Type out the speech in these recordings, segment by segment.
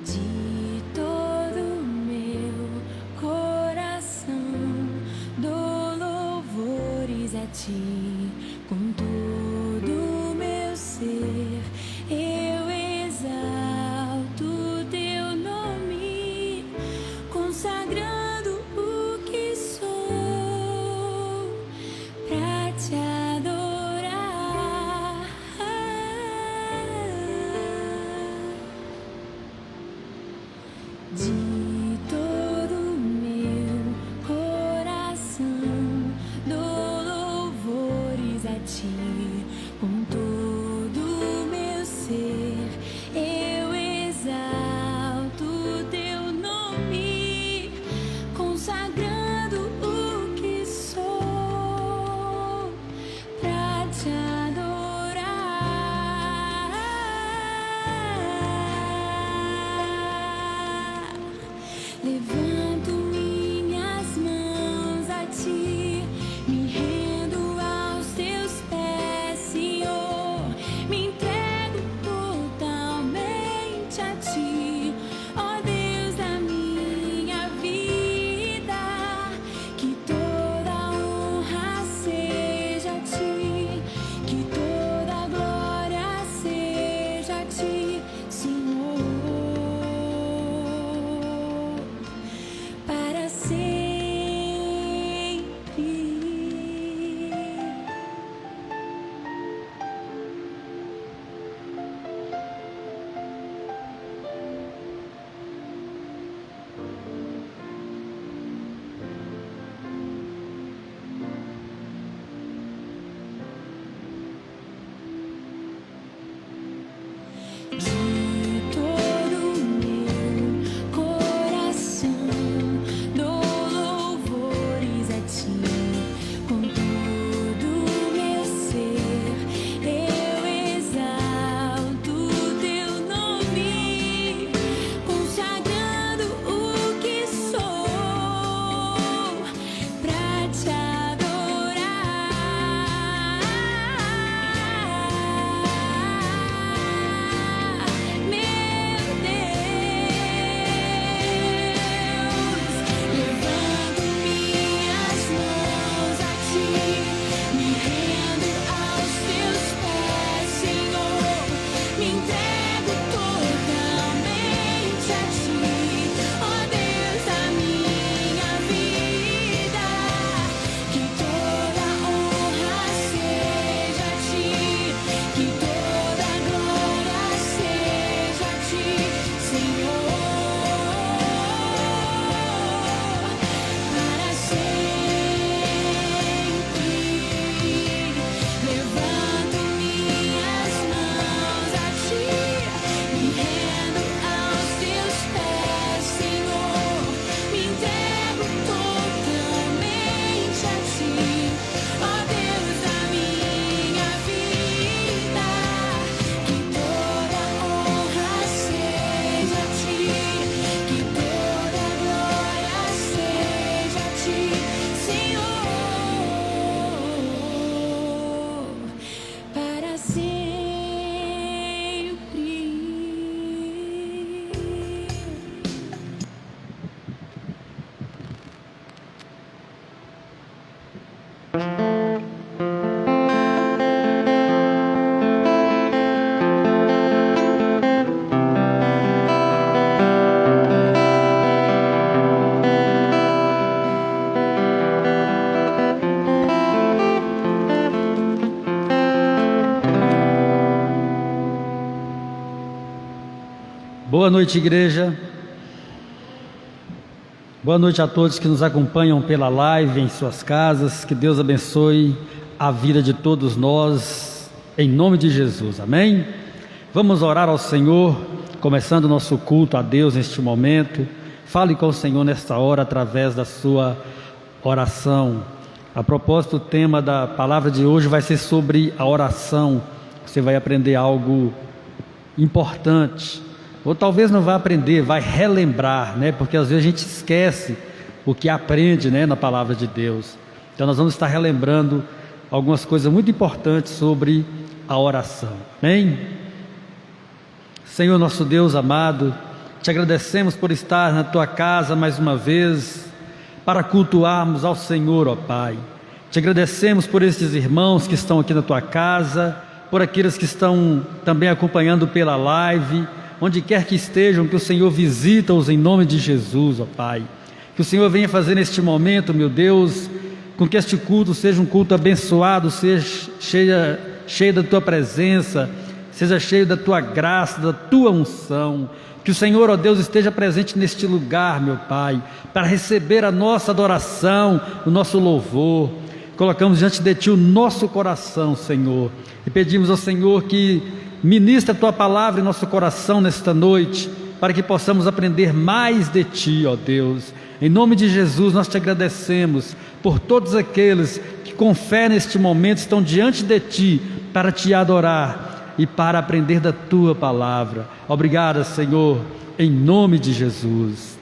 De todo meu coração dou louvores a ti, com todo meu ser eu exalto teu nome, consagrando o que sou pra te adorar. De todo meu coração dou louvores a ti, com todo meu ser eu exalto teu nome, consagrando o que sou pra te adorar. Levanto minhas mãos a ti, me rendo aos teus pés, Senhor. Me entrego totalmente a ti, ó Deus da minha vida. Que toda honra seja a ti, que toda glória seja a ti, Senhor, para sempre. De todo meu coração dou louvores a ti, com todo meu ser eu exalto teu nome, consagrando o que sou pra te adorar. Meu Deus, levanto minhas mãos a ti, me rendo aos teus pés, Senhor. Me entrego totalmente a ti, ó Deus da minha vida. Que toda honra seja a ti, que toda glória seja a ti, Senhor, para sempre. Levanto minhas mãos a ti, me rendo aos teus pés, Senhor. Me entrego totalmente a ti, ó Deus da minha vida. Que toda honra seja a ti, que toda glória seja a ti, Senhor, para sempre. Boa noite, igreja. Boa noite a todos que nos acompanham pela live em suas casas. Que Deus abençoe a vida de todos nós, em nome de Jesus, amém? Vamos orar ao Senhor, começando nosso culto a Deus neste momento. Fale com o Senhor nesta hora através da sua oração. A propósito, o tema da palavra de hoje vai ser sobre a oração. Você vai aprender algo importante, ou talvez não vai aprender, vai relembrar, né? Porque às vezes a gente esquece o que aprende, né, na palavra de Deus. Então nós vamos estar relembrando algumas coisas muito importantes sobre a oração, amém? Senhor nosso Deus amado, te agradecemos por estar na tua casa mais uma vez, para cultuarmos ao Senhor, ó Pai. Te agradecemos por estes irmãos que estão aqui na tua casa, por aqueles que estão também acompanhando pela live, onde quer que estejam, que o Senhor visita-os em nome de Jesus, ó Pai. Que o Senhor venha fazer neste momento, meu Deus, com que este culto seja um culto abençoado, seja cheio da tua presença, seja cheio da tua graça, da tua unção. Que o Senhor, ó Deus, esteja presente neste lugar, meu Pai, para receber a nossa adoração, o nosso louvor. Colocamos diante de Ti o nosso coração, Senhor, e pedimos ao Senhor que ministre a Tua palavra em nosso coração nesta noite, para que possamos aprender mais de Ti, ó Deus. Em nome de Jesus, nós Te agradecemos por todos aqueles que com fé neste momento estão diante de Ti, para Te adorar e para aprender da Tua palavra. Obrigado, Senhor, em nome de Jesus.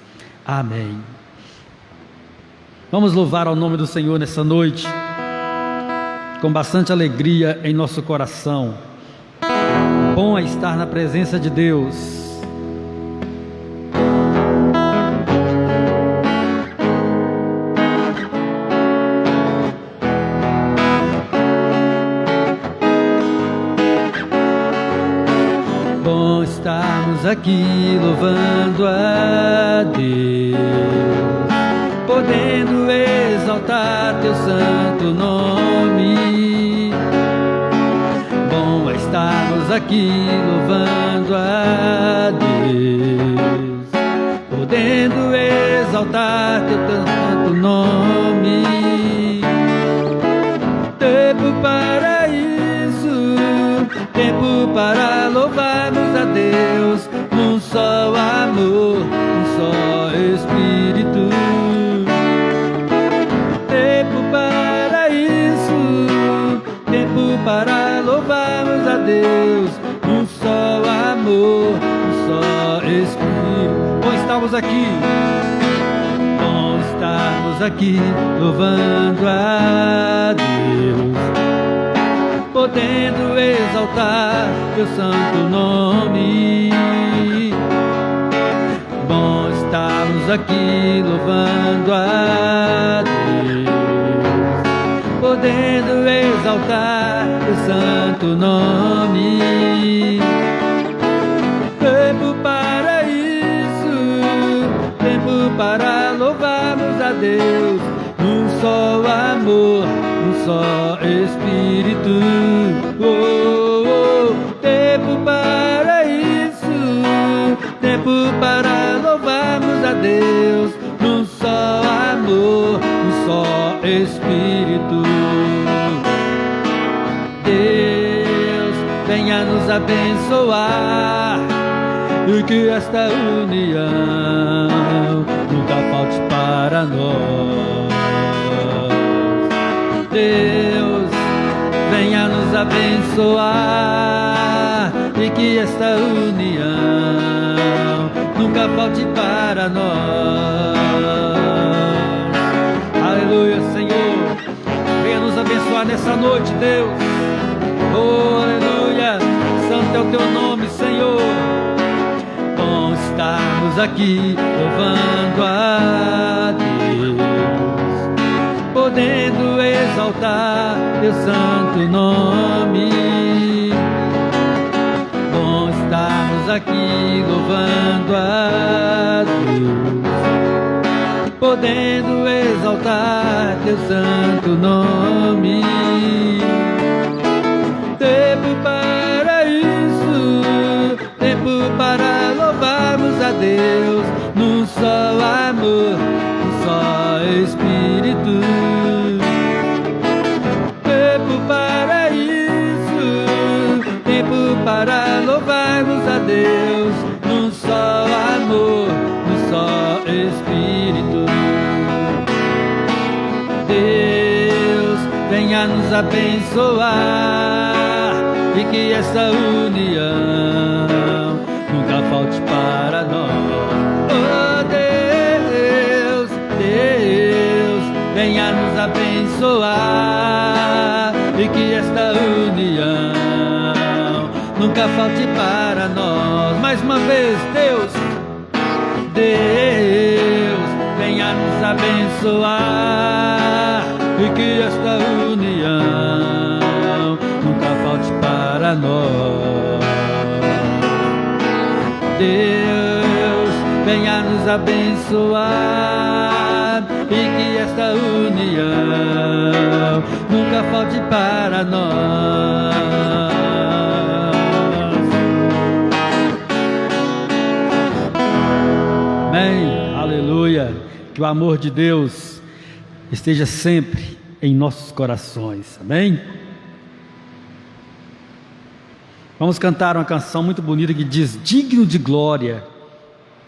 Amém. Vamos louvar ao nome do Senhor nessa noite, com bastante alegria em nosso coração. Bom é estar na presença de Deus. Bom estarmos aqui louvando a Deus, podendo exaltar Teu santo nome. Bom é estarmos aqui louvando a Deus, podendo exaltar Teu santo nome. Tempo para isso, tempo para louvarmos a Deus, num só amor, num só Espírito. Tempo para isso, tempo para louvarmos a Deus, num só amor, num só Espírito. Bom estarmos aqui, bom estarmos aqui louvando a Deus, podendo exaltar Teu santo nome. Bom estarmos aqui louvando a Deus, podendo exaltar Teu santo nome. Tempo para isso, tempo para louvarmos a Deus, num só amor, num só Espírito. Oh, oh. Tempo para isso, tempo para louvarmos a Deus, num só amor, num só Espírito. Deus, venha nos abençoar, e que esta união nunca falte para nós. Deus, venha nos abençoar, e que esta união nunca falte para nós. Aleluia, Senhor, venha nos abençoar nessa noite, Deus. Oh, aleluia, santo é o Teu nome, Senhor. Bom estarmos aqui louvando a Deus, podendo exaltar Teu santo nome. Bom estarmos aqui louvando a Deus, podendo exaltar Teu santo nome. Tempo para isso, tempo para louvarmos a Deus, num só amor, num só Espírito. Tempo para isso, tempo para louvarmos a Deus, num só amor, num só Espírito. Deus, venha nos abençoar, e que essa união nunca falte para nós. Oh Deus, Deus, venha nos abençoar, e que esta união nunca falte para nós. Mais uma vez, Deus, Deus venha nos abençoar e que esta união nunca falte para nós. Deus venha nos abençoar e que esta união nunca falte para nós. Amém, aleluia. Que o amor de Deus esteja sempre em nossos corações, amém? Vamos cantar uma canção muito bonita que diz: digno de glória.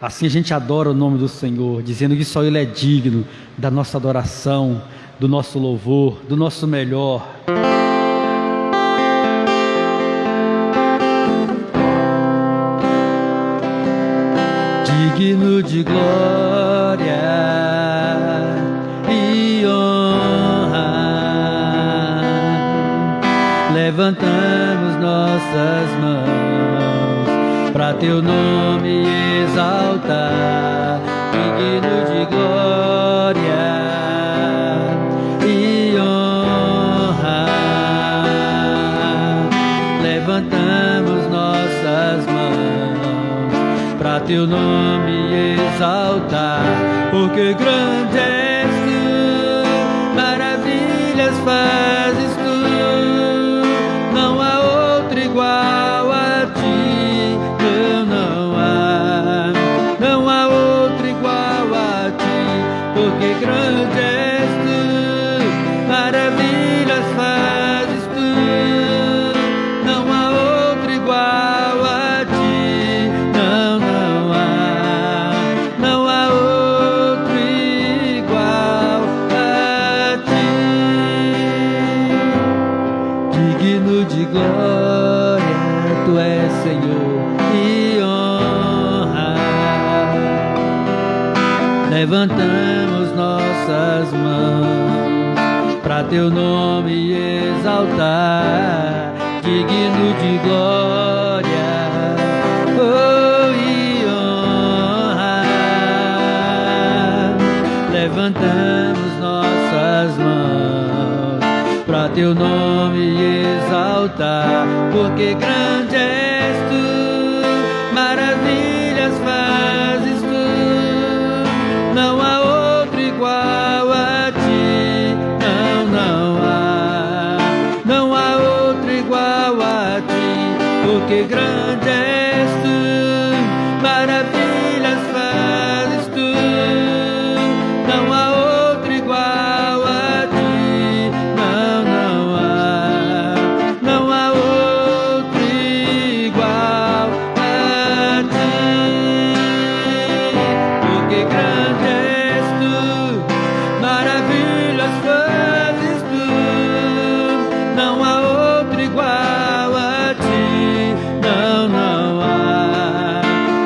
Assim a gente adora o nome do Senhor, dizendo que só Ele é digno da nossa adoração, do nosso louvor, do nosso melhor. Digno de glória e honra, levantamos nossas mãos para Teu nome exaltar. Digno de glória e honra, levantamos nossas mãos para Teu nome exaltar, porque grande és Tu, maravilhas fazes Tu, não há outro igual a Ti, não há outro igual a Ti, porque grande és Tu, maravilhas fazes Tu, não há outro igual a Ti, não há outro igual a Ti. Digno de glória Tu és, Senhor, e honra, levantamos nossas mãos para Teu nome exaltar. Digno de glória, oh, e honra, levantamos nossas mãos para Teu nome exaltar, porque grande és Tu, maravilhas fazes Tu, não há outro igual a Ti, não há outro igual a Ti, porque grande és Tu, maravilhas fazes Tu, não há outro igual a Ti, não há outro igual a Ti, porque grande és Tu, maravilhas fazes Tu, não há outro igual a Ti,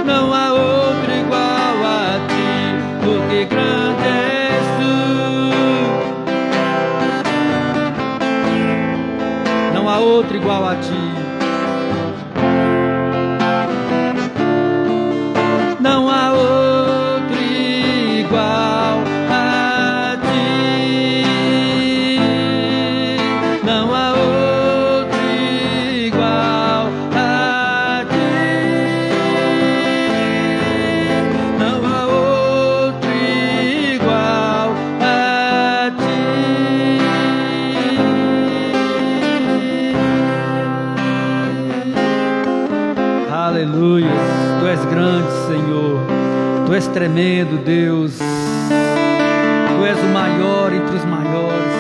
não há outro igual a Ti, porque grande és Tu, não há outro igual a Ti, não há outro igual a Ti, não há outro igual a Ti, não há outro igual a Ti. Aleluia, Tu és grande, Senhor, Tu és tremendo, Deus, Tu és o maior entre os maiores,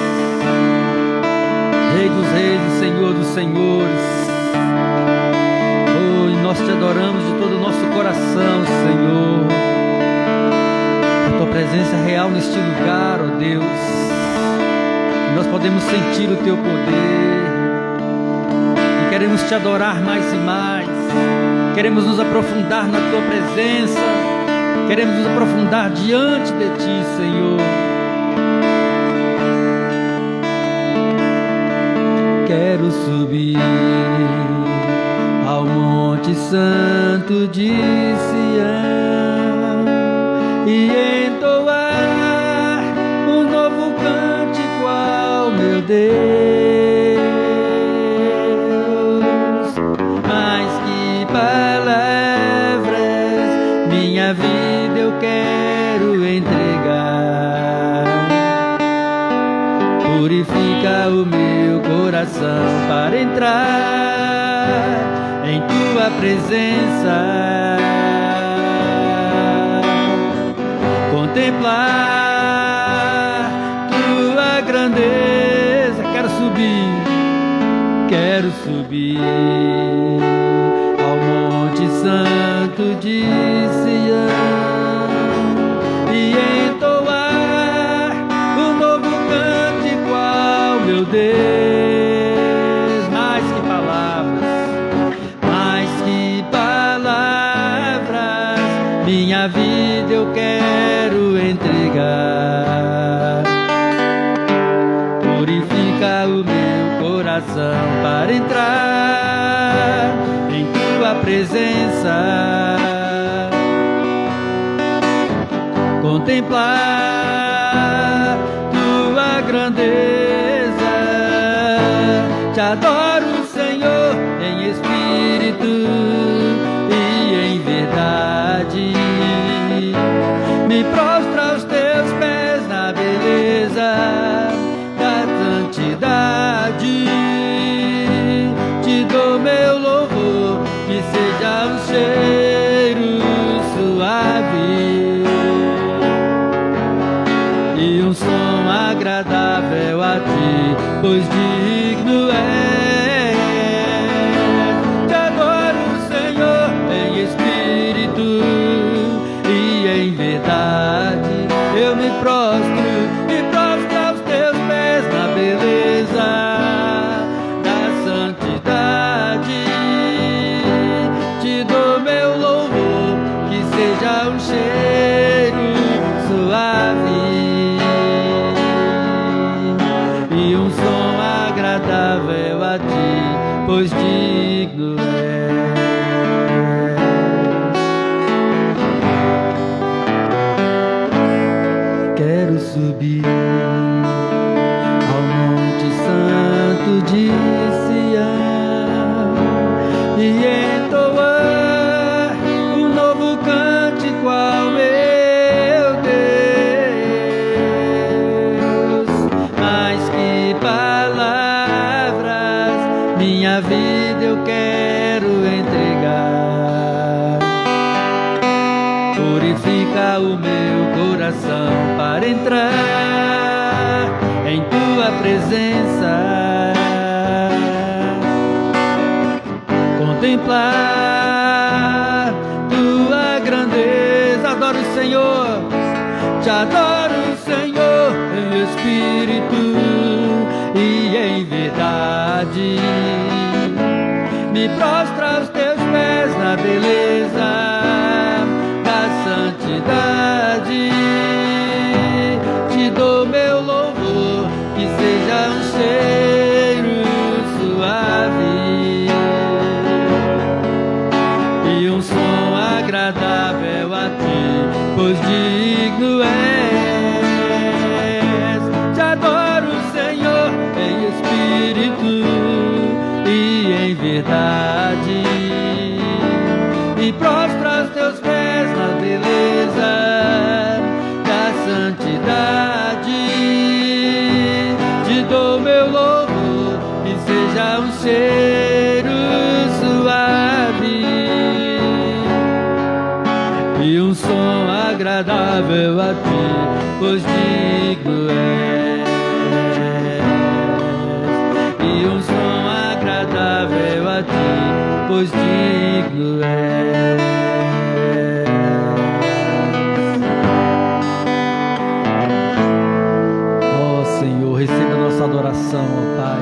Rei dos reis e Senhor dos senhores. Oh, e nós Te adoramos de todo o nosso coração, Senhor. A Tua presença é real neste lugar, ó Deus. E nós podemos sentir o Teu poder e queremos Te adorar mais e mais. Queremos nos aprofundar na Tua presença, queremos nos aprofundar diante de Ti, Senhor. Quero subir ao Monte Santo de Sião e entoar um novo cântico ao meu Deus. Mais que palavras, minha vida eu quero entregar. Purifica o meu coração para entrar em tua presença, contemplar tua grandeza. Quero subir ao Monte Santo de Sião e entoar um novo cântico ao meu Deus. Mais que palavras, minha vida eu quero entregar. Purifica o meu coração para entrar em tua presença, contemplar tua grandeza. Te adoro, Senhor, em espírito e em verdade. Me prostro aos teus pés na beleza da santidade. Te dou meu louvor, que seja um cheiro suave e um som agradável a ti, pois digno és. Te adoro, Senhor, em espírito e em verdade. Eu me prostro aos teus pés na beleza da santidade. Te dou meu louvor, que seja um cheiro suave e um som agradável a ti, pois digno és. Quero subir ao Monte Santo de Sião e entoar um novo cântico ao meu Deus. Mais que palavras, minha vida eu quero entregar. Purifica o meu coração para entrar em tua presença, contemplar tua grandeza. Adoro o Senhor, te adoro, Senhor, em espírito e em verdade. Me prostro aos teus pés na beleza da santidade. Te dou meu louvor, que seja um cheiro suave e um som agradável a ti, pois digno és. Te adoro, Senhor, em espírito e em verdade. Me prostro aos teus pés na beleza da santidade. Te dou meu louvor, que seja um cheiro suave e um som agradável a ti, pois digno és. E um som agradável a ti, pois digno és. Ó Senhor, receba a nossa adoração, ó Pai,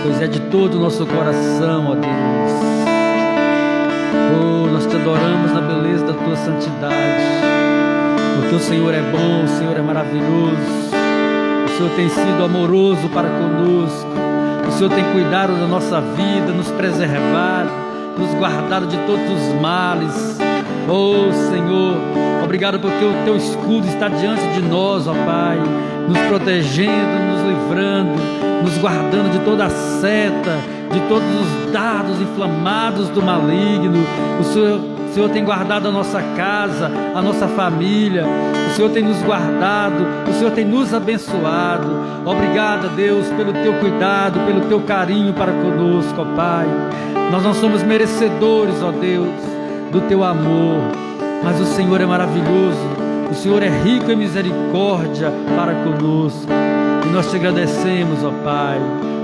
pois é de todo o nosso coração, ó Deus. Oh, nós te adoramos na beleza da tua santidade, porque o Senhor é bom, o Senhor é maravilhoso, o Senhor tem sido amoroso para conosco, o Senhor tem cuidado da nossa vida, nos preservado, nos guardado de todos os males. Oh Senhor, Obrigado porque o teu escudo está diante de nós, ó Pai, nos protegendo, nos livrando, nos guardando de toda a seta, de todos os dardos inflamados do maligno. O Senhor tem guardado a nossa casa, a nossa família. O Senhor tem nos guardado, o Senhor tem nos abençoado. Obrigado, Deus, pelo teu cuidado, pelo teu carinho para conosco, ó Pai. Nós não somos merecedores, ó Deus, do teu amor, mas o Senhor é maravilhoso, o Senhor é rico em misericórdia para conosco, e nós te agradecemos, ó Pai.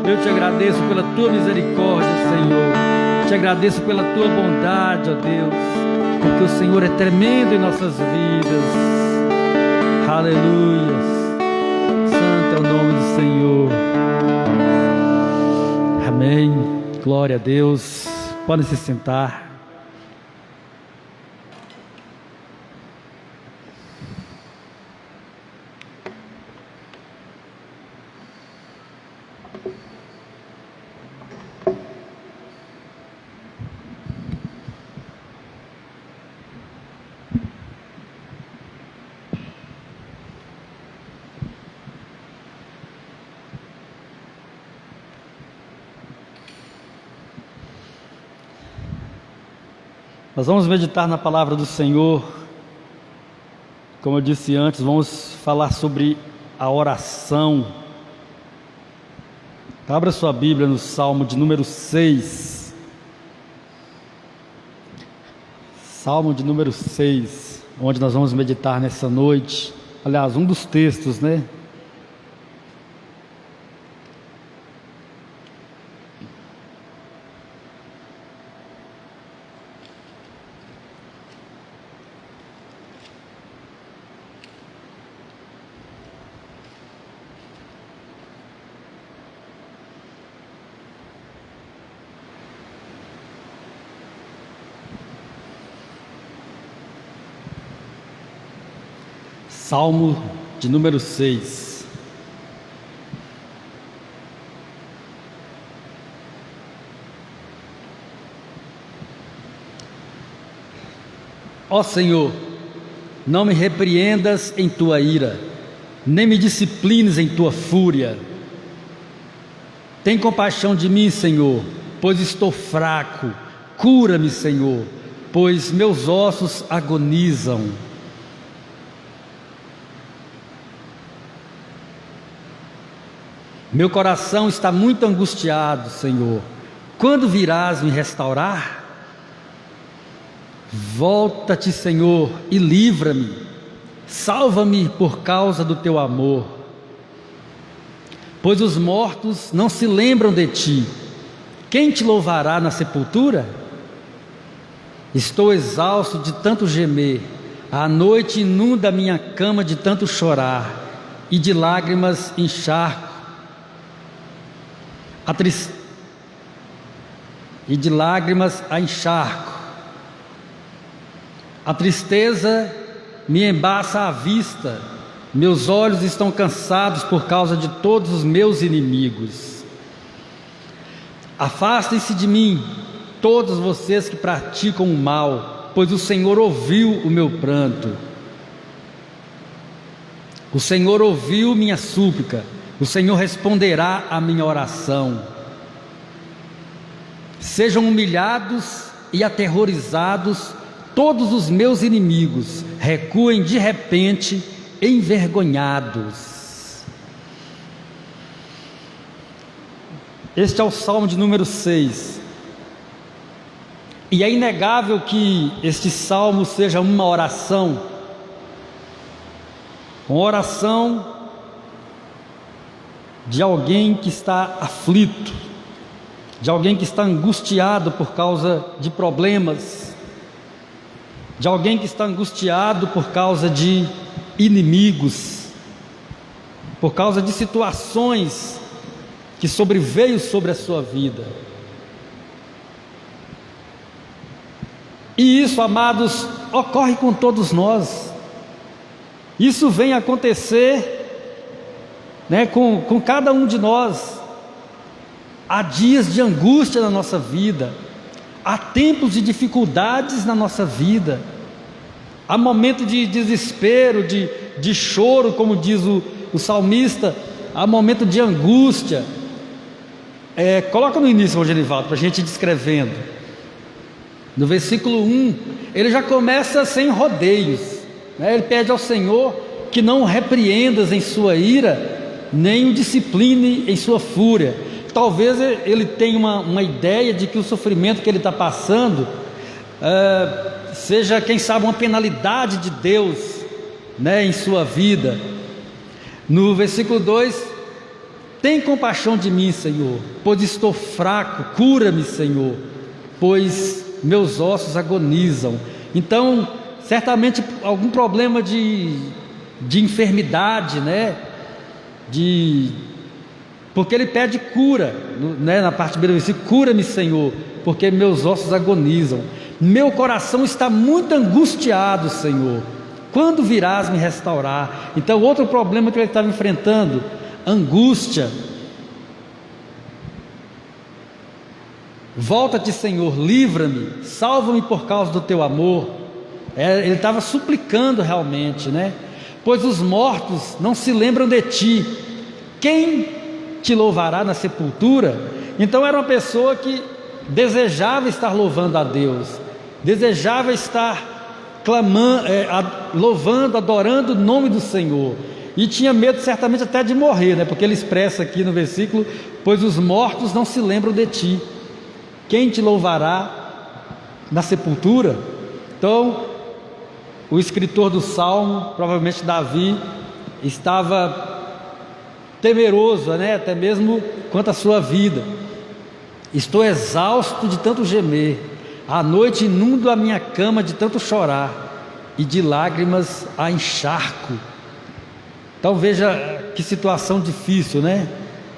Eu te agradeço pela tua misericórdia, Senhor, te agradeço pela tua bondade, ó Deus, porque o Senhor é tremendo em nossas vidas. Aleluia, santo é o nome do Senhor. Amém, glória a Deus. Podem se sentar. Nós vamos meditar na palavra do Senhor. Como eu disse antes, vamos falar sobre a oração. Abra sua Bíblia no Salmo de número 6. Salmo de número 6, onde nós vamos meditar nessa noite. Aliás, um dos textos, né? Salmo de número 6. Ó Senhor, não me repreendas em tua ira, nem me disciplines em tua fúria. Tem compaixão de mim, Senhor, pois estou fraco. Cura-me, Senhor, pois meus ossos agonizam. Meu coração está muito angustiado, Senhor. Quando virás me restaurar? Volta-te, Senhor, e livra-me. Salva-me por causa do teu amor. Pois os mortos não se lembram de ti. Quem te louvará na sepultura? Estou exausto de tanto gemer. A noite inunda minha cama de tanto chorar, e de lágrimas encharco. E de lágrimas a encharco. A tristeza me embaça a vista. Meus olhos estão cansados por causa de todos os meus inimigos. Afastem-se de mim, todos vocês que praticam o mal, pois o Senhor ouviu o meu pranto. O Senhor ouviu minha súplica. O Senhor responderá à minha oração. Sejam humilhados e aterrorizados todos os meus inimigos, recuem de repente, envergonhados. Este é o Salmo de número 6. E é inegável que este Salmo seja uma oração de alguém que está aflito, de alguém que está angustiado por causa de problemas, de alguém que está angustiado por causa de inimigos, por causa de situações que sobreveio sobre a sua vida. E isso, amados, ocorre com todos nós. Isso vem acontecer, com cada um de nós. Há dias de angústia na nossa vida, há tempos de dificuldades na nossa vida, há momento de desespero, de choro, como diz o salmista, há momento de angústia. Coloca no início, irmão Genivaldo, para a gente ir descrevendo. No versículo 1, ele já começa sem rodeios, né? Ele pede ao Senhor que não o repreendas em sua ira, nem o discipline em sua fúria. Talvez ele tenha uma ideia de que o sofrimento que ele está passando seja, quem sabe, uma penalidade de Deus, né, em sua vida. No versículo 2, tem compaixão de mim, Senhor, pois estou fraco, cura-me, Senhor, pois meus ossos agonizam. Então, certamente algum problema de enfermidade, né? Porque ele pede cura, né? Na parte B do versículo, cura-me, Senhor, porque meus ossos agonizam. Meu coração está muito angustiado, Senhor, quando virás me restaurar? Então, outro problema que ele estava enfrentando, angústia. Volta-te, Senhor, livra-me, salva-me por causa do teu amor. Ele estava suplicando realmente, né? Pois os mortos não se lembram de ti, quem te louvará na sepultura? Então era uma pessoa que desejava estar louvando a Deus, desejava estar clamando, louvando, adorando o nome do Senhor, e tinha medo certamente até de morrer, né? Porque ele expressa aqui no versículo, pois os mortos não se lembram de ti, quem te louvará na sepultura? Então, o escritor do Salmo, provavelmente Davi, estava temeroso, né? Até mesmo quanto à sua vida. Estou exausto de tanto gemer, à noite inundo a minha cama de tanto chorar, e de lágrimas a encharco. Então veja que situação difícil, né?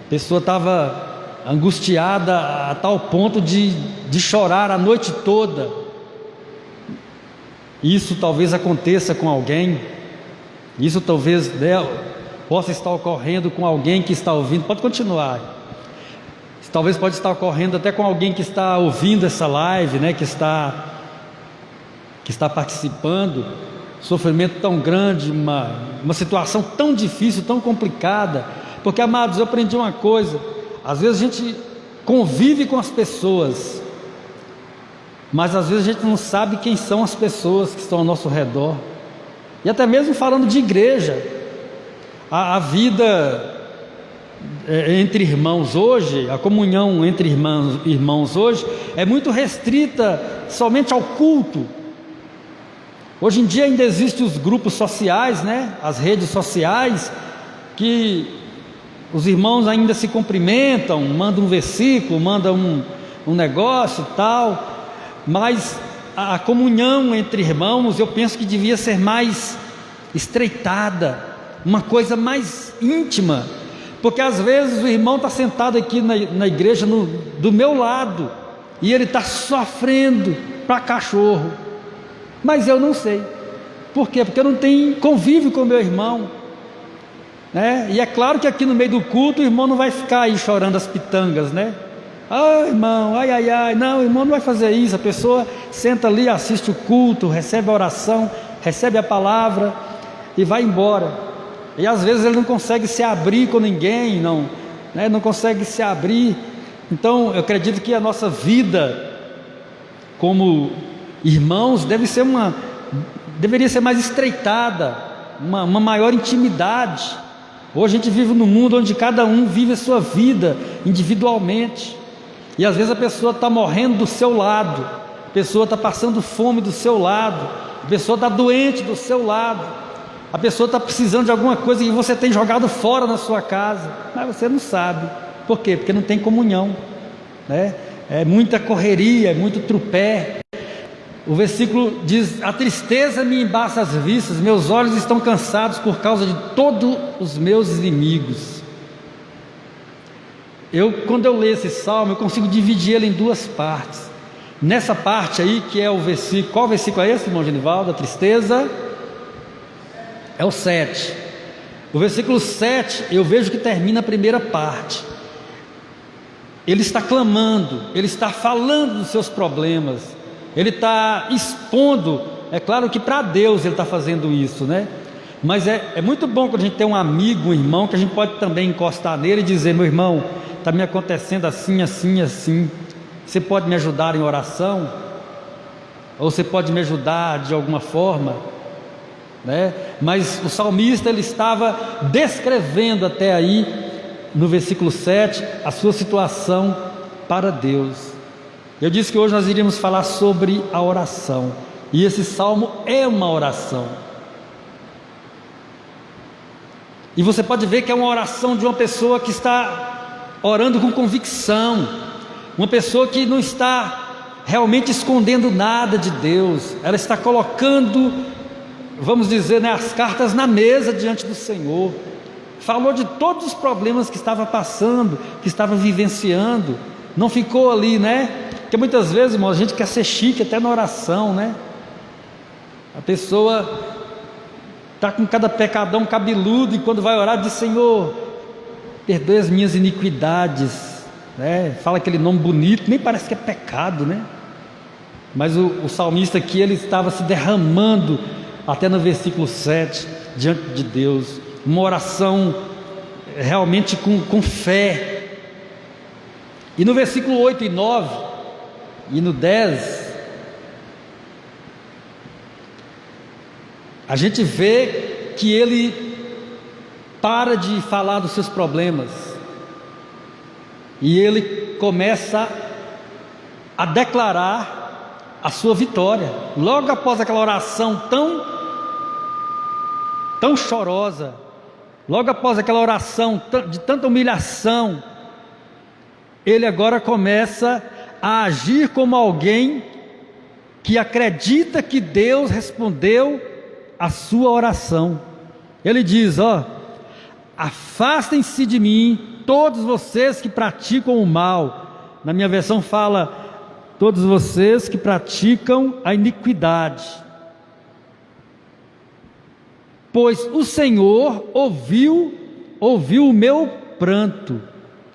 A pessoa estava angustiada a tal ponto de chorar a noite toda. Isso talvez aconteça com alguém, isso talvez possa estar ocorrendo com alguém que está ouvindo. Pode continuar. Talvez pode estar ocorrendo até com alguém que está ouvindo essa live, né? Que está participando. Sofrimento tão grande, uma situação tão difícil, tão complicada. Porque, amados, eu aprendi uma coisa: às vezes a gente convive com as pessoas, mas às vezes a gente não sabe quem são as pessoas que estão ao nosso redor. E até mesmo falando de igreja, a vida entre irmãos hoje, a comunhão entre irmãos hoje é muito restrita somente ao culto. Hoje em dia ainda existem os grupos sociais, né? As redes sociais, que os irmãos ainda se cumprimentam, mandam um versículo, mandam um negócio e tal, mas a comunhão entre irmãos, eu penso que devia ser mais estreitada, uma coisa mais íntima, porque às vezes o irmão está sentado aqui na igreja do meu lado, e ele está sofrendo para cachorro, mas eu não sei. Por quê? Porque eu não tenho convívio com o meu irmão, né? E é claro que aqui no meio do culto o irmão não vai ficar aí chorando as pitangas, né? Ah, irmão, ai, ai, ai. Não, o irmão não vai fazer isso. A pessoa senta ali, assiste o culto, recebe a oração, recebe a palavra e vai embora. E às vezes ele não consegue se abrir com ninguém, não consegue se abrir. Então eu acredito que a nossa vida como irmãos deveria ser mais estreitada, uma maior intimidade. Hoje a gente vive num mundo onde cada um vive a sua vida individualmente, e às vezes a pessoa está morrendo do seu lado, a pessoa está passando fome do seu lado, a pessoa está doente do seu lado, a pessoa está precisando de alguma coisa que você tem jogado fora na sua casa, mas você não sabe. Por quê? Porque não tem comunhão, né? É muita correria, é muito trupé. O versículo diz: a tristeza me embaça as vistas, meus olhos estão cansados por causa de todos os meus inimigos. Quando eu leio esse salmo, eu consigo dividir ele em duas partes. Nessa parte aí, que é o versículo, qual versículo é esse, irmão Genivaldo? A tristeza é o 7. O versículo 7, eu vejo que termina a primeira parte. Ele está clamando, ele está falando dos seus problemas, ele está expondo É claro que para Deus ele está fazendo isso, né? Mas é muito bom quando a gente tem um amigo, um irmão, que a gente pode também encostar nele e dizer: meu irmão, está me acontecendo assim, assim, assim. Você pode me ajudar em oração? Ou você pode me ajudar de alguma forma? Né? Mas o salmista, ele estava descrevendo até aí, no versículo 7, a sua situação para Deus. Eu disse que hoje nós iríamos falar sobre a oração, e esse salmo é uma oração. E você pode ver que é uma oração de uma pessoa que está orando com convicção, uma pessoa que não está realmente escondendo nada de Deus. Ela está colocando, vamos dizer, né, as cartas na mesa diante do Senhor. Falou de todos os problemas que estava passando, que estava vivenciando. Não ficou ali, né? Porque muitas vezes, irmão, a gente quer ser chique até na oração, né? A pessoa está com cada pecadão cabeludo e quando vai orar diz: Senhor, perdoe as minhas iniquidades, né? Fala aquele nome bonito, nem parece que é pecado, né? Mas o salmista aqui, ele estava se derramando até no versículo 7 diante de Deus, uma oração realmente com fé. E no versículo 8 e 9 e no 10, a gente vê que ele para de falar dos seus problemas e ele começa a declarar a sua vitória. Logo após aquela oração tão chorosa, logo após aquela oração de tanta humilhação, ele agora começa a agir como alguém que acredita que Deus respondeu a sua oração. Ele diz: afastem-se de mim todos vocês que praticam o mal. Na minha versão fala: todos vocês que praticam a iniquidade, pois o Senhor ouviu o meu pranto.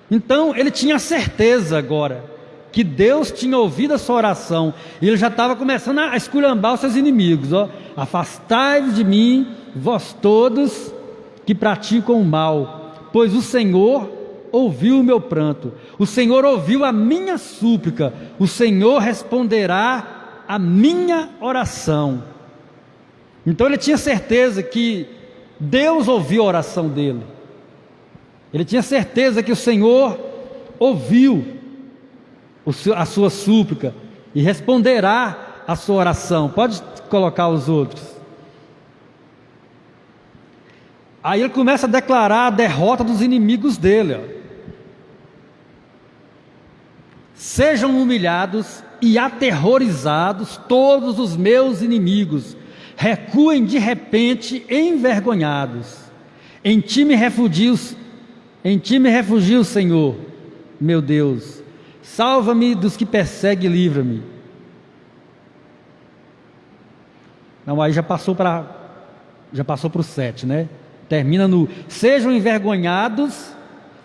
Então ele tinha certeza agora que Deus tinha ouvido a sua oração, e ele já estava começando a esculhambar os seus inimigos. Afastai-vos de mim, vós todos que praticam o mal, pois o Senhor ouviu o meu pranto, o Senhor ouviu a minha súplica, o Senhor responderá a minha oração. Então ele tinha certeza que Deus ouviu a oração dele, ele tinha certeza que o Senhor ouviu a sua súplica e responderá a sua oração. Pode colocar os outros. Aí ele começa a declarar a derrota dos inimigos dele. Sejam humilhados e aterrorizados todos os meus inimigos, recuem de repente envergonhados. Em ti me refugio, Senhor, meu Deus. Salva-me dos que perseguem e livra-me. Não, aí já passou para o 7, né? Termina no: sejam envergonhados,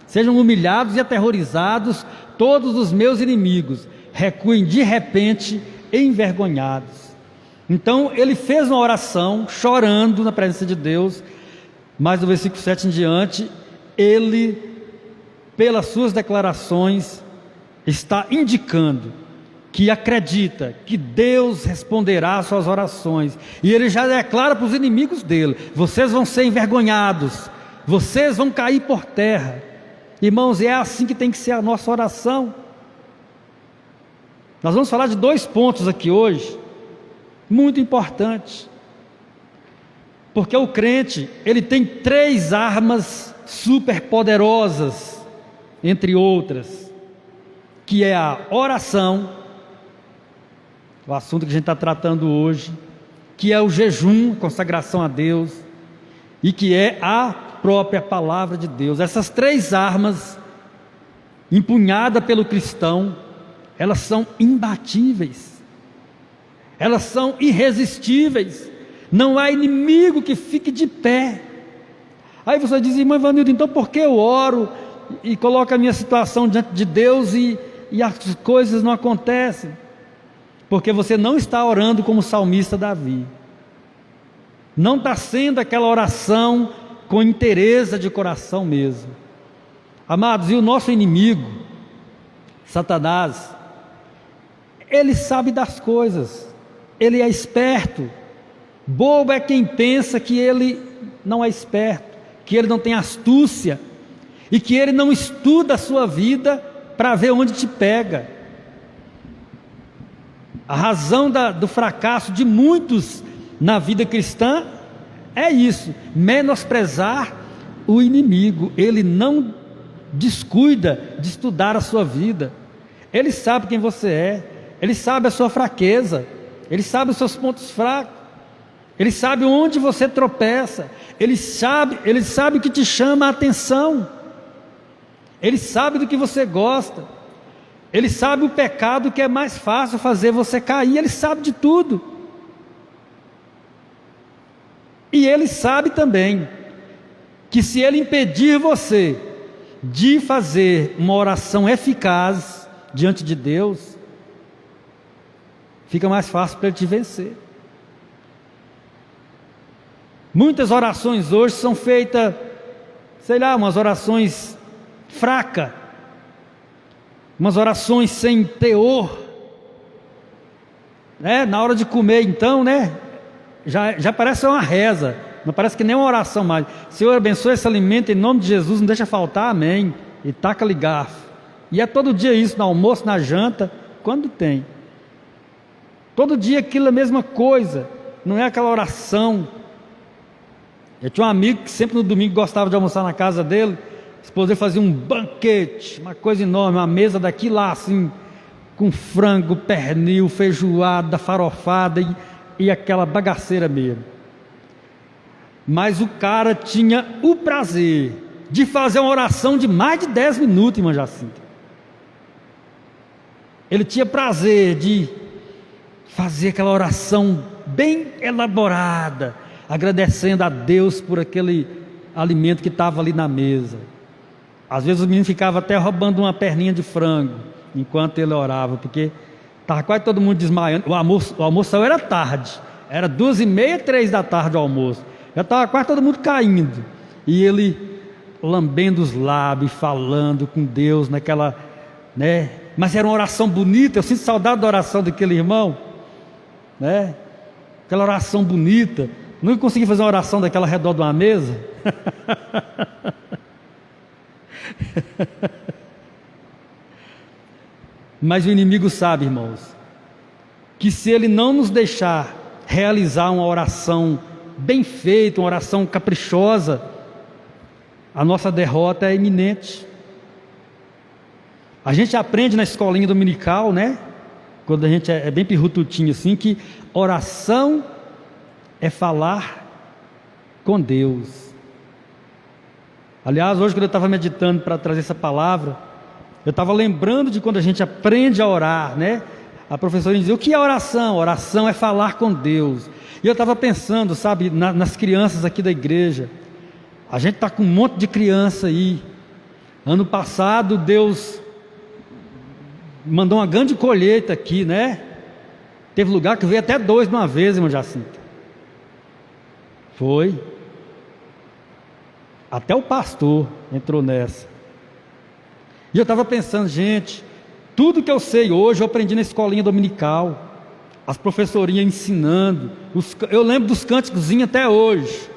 sejam humilhados e aterrorizados todos os meus inimigos, recuem de repente envergonhados. Então ele fez uma oração chorando na presença de Deus, mas do versículo 7 em diante, ele, pelas suas declarações, está indicando que acredita que Deus responderá às suas orações, e ele já declara para os inimigos dele: vocês vão ser envergonhados, vocês vão cair por terra. Irmãos, é assim que tem que ser a nossa oração. Nós vamos falar de 2 pontos aqui hoje, muito importantes, porque o crente, ele tem 3 armas super poderosas, entre outras, que é a oração, o assunto que a gente está tratando hoje, que é o jejum, consagração a Deus, e que é a própria palavra de Deus. Essas 3 armas, empunhadas pelo cristão, elas são imbatíveis, elas são irresistíveis, não há inimigo que fique de pé. Aí você diz: irmão Ivanildo, então por que eu oro e coloco a minha situação diante de Deus e as coisas não acontecem? Porque você não está orando como o salmista Davi. Não está sendo aquela oração com interesse de coração mesmo. Amados, e o nosso inimigo, Satanás, ele sabe das coisas, ele é esperto. Bobo é quem pensa que ele não é esperto, que ele não tem astúcia, e que ele não estuda a sua vida para ver onde te pega. A razão do fracasso de muitos na vida cristã é isso: menosprezar o inimigo. Ele não descuida de estudar a sua vida, ele sabe quem você é, ele sabe a sua fraqueza, ele sabe os seus pontos fracos, ele sabe onde você tropeça, ele sabe o que te chama a atenção, ele sabe do que você gosta, ele sabe o pecado que é mais fácil fazer você cair, ele sabe de tudo. E ele sabe também que se ele impedir você de fazer uma oração eficaz diante de Deus, fica mais fácil para ele te vencer. Muitas orações hoje são feitas, sei lá, umas orações fracas, umas orações sem teor, né? Na hora de comer então, né? Já parece uma reza, não parece que nem uma oração mais. Senhor, abençoe esse alimento em nome de Jesus, não deixa faltar, amém. E taca-lhe garfo. E é todo dia isso, no almoço, na janta, quando tem. Todo dia aquilo é a mesma coisa, não é aquela oração. Eu tinha um amigo que sempre no domingo gostava de almoçar na casa dele. A esposa dele fazia um banquete, uma coisa enorme, uma mesa daqui lá assim, com frango, pernil, feijoada, farofada e aquela bagaceira mesmo. Mas o cara tinha o prazer de fazer uma oração de mais de 10 minutos, irmã Jacinta. Ele tinha prazer de fazer aquela oração bem elaborada, agradecendo a Deus por aquele alimento que estava ali na mesa. Às vezes o menino ficava até roubando uma perninha de frango enquanto ele orava, porque estava quase todo mundo desmaiando. O almoço era tarde, era 2h30, 3 da tarde o almoço. Já estava quase todo mundo caindo, e ele lambendo os lábios, falando com Deus naquela, né? Mas era uma oração bonita. Eu sinto saudade da oração daquele irmão, né? Aquela oração bonita. Nunca consegui fazer uma oração daquela ao redor de uma mesa. Mas o inimigo sabe, irmãos, que se ele não nos deixar realizar uma oração bem feita, uma oração caprichosa, a nossa derrota é iminente. A gente aprende na escolinha dominical, né? Quando a gente é bem pirrututinho assim, que oração é falar com Deus. Aliás, hoje quando eu estava meditando para trazer essa palavra, eu estava lembrando de quando a gente aprende a orar, né? A professora dizia: o que é oração? Oração é falar com Deus. E eu estava pensando, sabe, nas crianças aqui da igreja. A gente está com um monte de criança aí. Ano passado Deus mandou uma grande colheita aqui, né? Teve lugar que veio até 2 de uma vez, irmão Jacinto. Foi. Até o pastor entrou nessa. E eu estava pensando, gente, tudo que eu sei hoje eu aprendi na escolinha dominical. As professorinhas ensinando. Eu lembro dos cânticozinhos até hoje.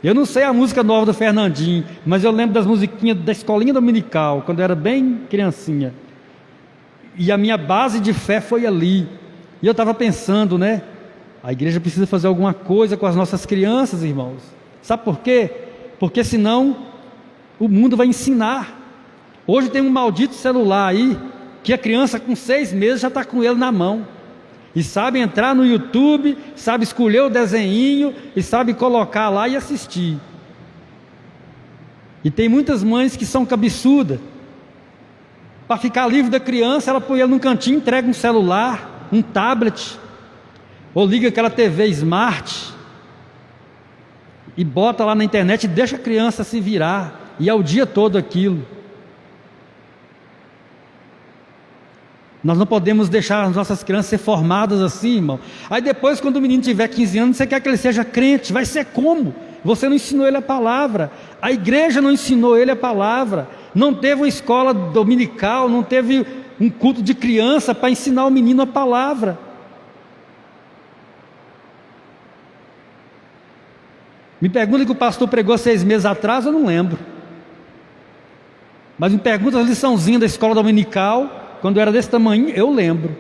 Eu não sei a música nova do Fernandinho, mas eu lembro das musiquinhas da escolinha dominical, quando eu era bem criancinha. E a minha base de fé foi ali. E eu estava pensando, né? A igreja precisa fazer alguma coisa com as nossas crianças, irmãos. Sabe por quê? Porque senão o mundo vai ensinar. Hoje tem um maldito celular aí, que a criança com 6 meses já está com ele na mão. E sabe entrar no YouTube, sabe escolher o desenho, e sabe colocar lá e assistir. E tem muitas mães que são cabeçudas. Para ficar livre da criança, ela põe ele num cantinho, entrega um celular, um tablet, ou liga aquela TV Smart, e bota lá na internet e deixa a criança se virar, e é o dia todo aquilo. Nós não podemos deixar as nossas crianças ser formadas assim, irmão. Aí depois, quando o menino tiver 15 anos, você quer que ele seja crente. Vai ser como? Você não ensinou ele a palavra. A igreja não ensinou ele a palavra. Não teve uma escola dominical, não teve um culto de criança para ensinar o menino a palavra. Me pergunta que o pastor pregou 6 meses atrás, eu não lembro. Mas me pergunta a liçãozinha da escola dominical, quando eu era desse tamanho, eu lembro.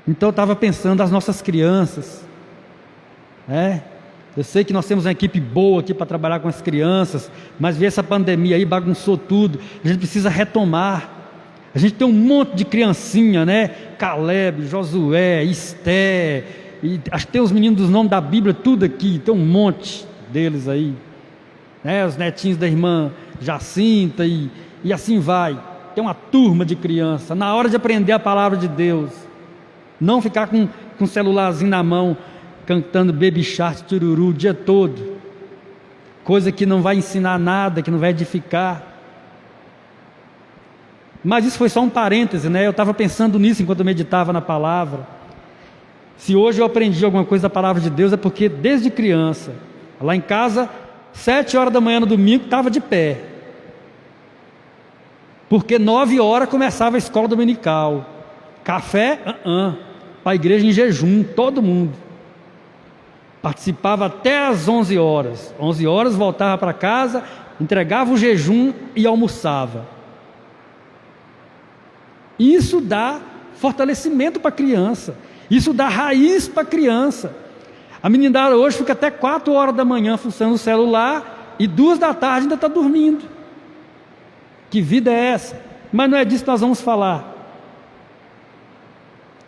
Então eu estava pensando nas nossas crianças. Eu sei que nós temos uma equipe boa aqui para trabalhar com as crianças, mas veio essa pandemia aí, bagunçou tudo. A gente precisa retomar. A gente tem um monte de criancinha, né? Caleb, Josué, Esté, e acho que tem os meninos dos nomes da Bíblia, tudo aqui, tem um monte deles aí, né? Os netinhos da irmã Jacinta e assim vai. Tem uma turma de criança. Na hora de aprender a palavra de Deus, não ficar com um celularzinho na mão, cantando Baby Shark, Tururu o dia todo, coisa que não vai ensinar nada, que não vai edificar. Mas isso foi só um parêntese, né? Eu estava pensando nisso enquanto eu meditava na palavra. Se hoje eu aprendi alguma coisa da palavra de Deus, é porque desde criança, lá em casa, 7 horas da manhã no domingo, estava de pé, porque 9 horas começava a escola dominical. Café, para a igreja em jejum, todo mundo participava até às 11 horas. 11 horas voltava para casa, entregava o jejum e almoçava. Isso dá fortalecimento para a criança. Isso dá raiz para a criança. A meninada hoje fica até 4 horas da manhã funcionando o celular e 2 da tarde ainda está dormindo. Que vida é essa? Mas não é disso que nós vamos falar.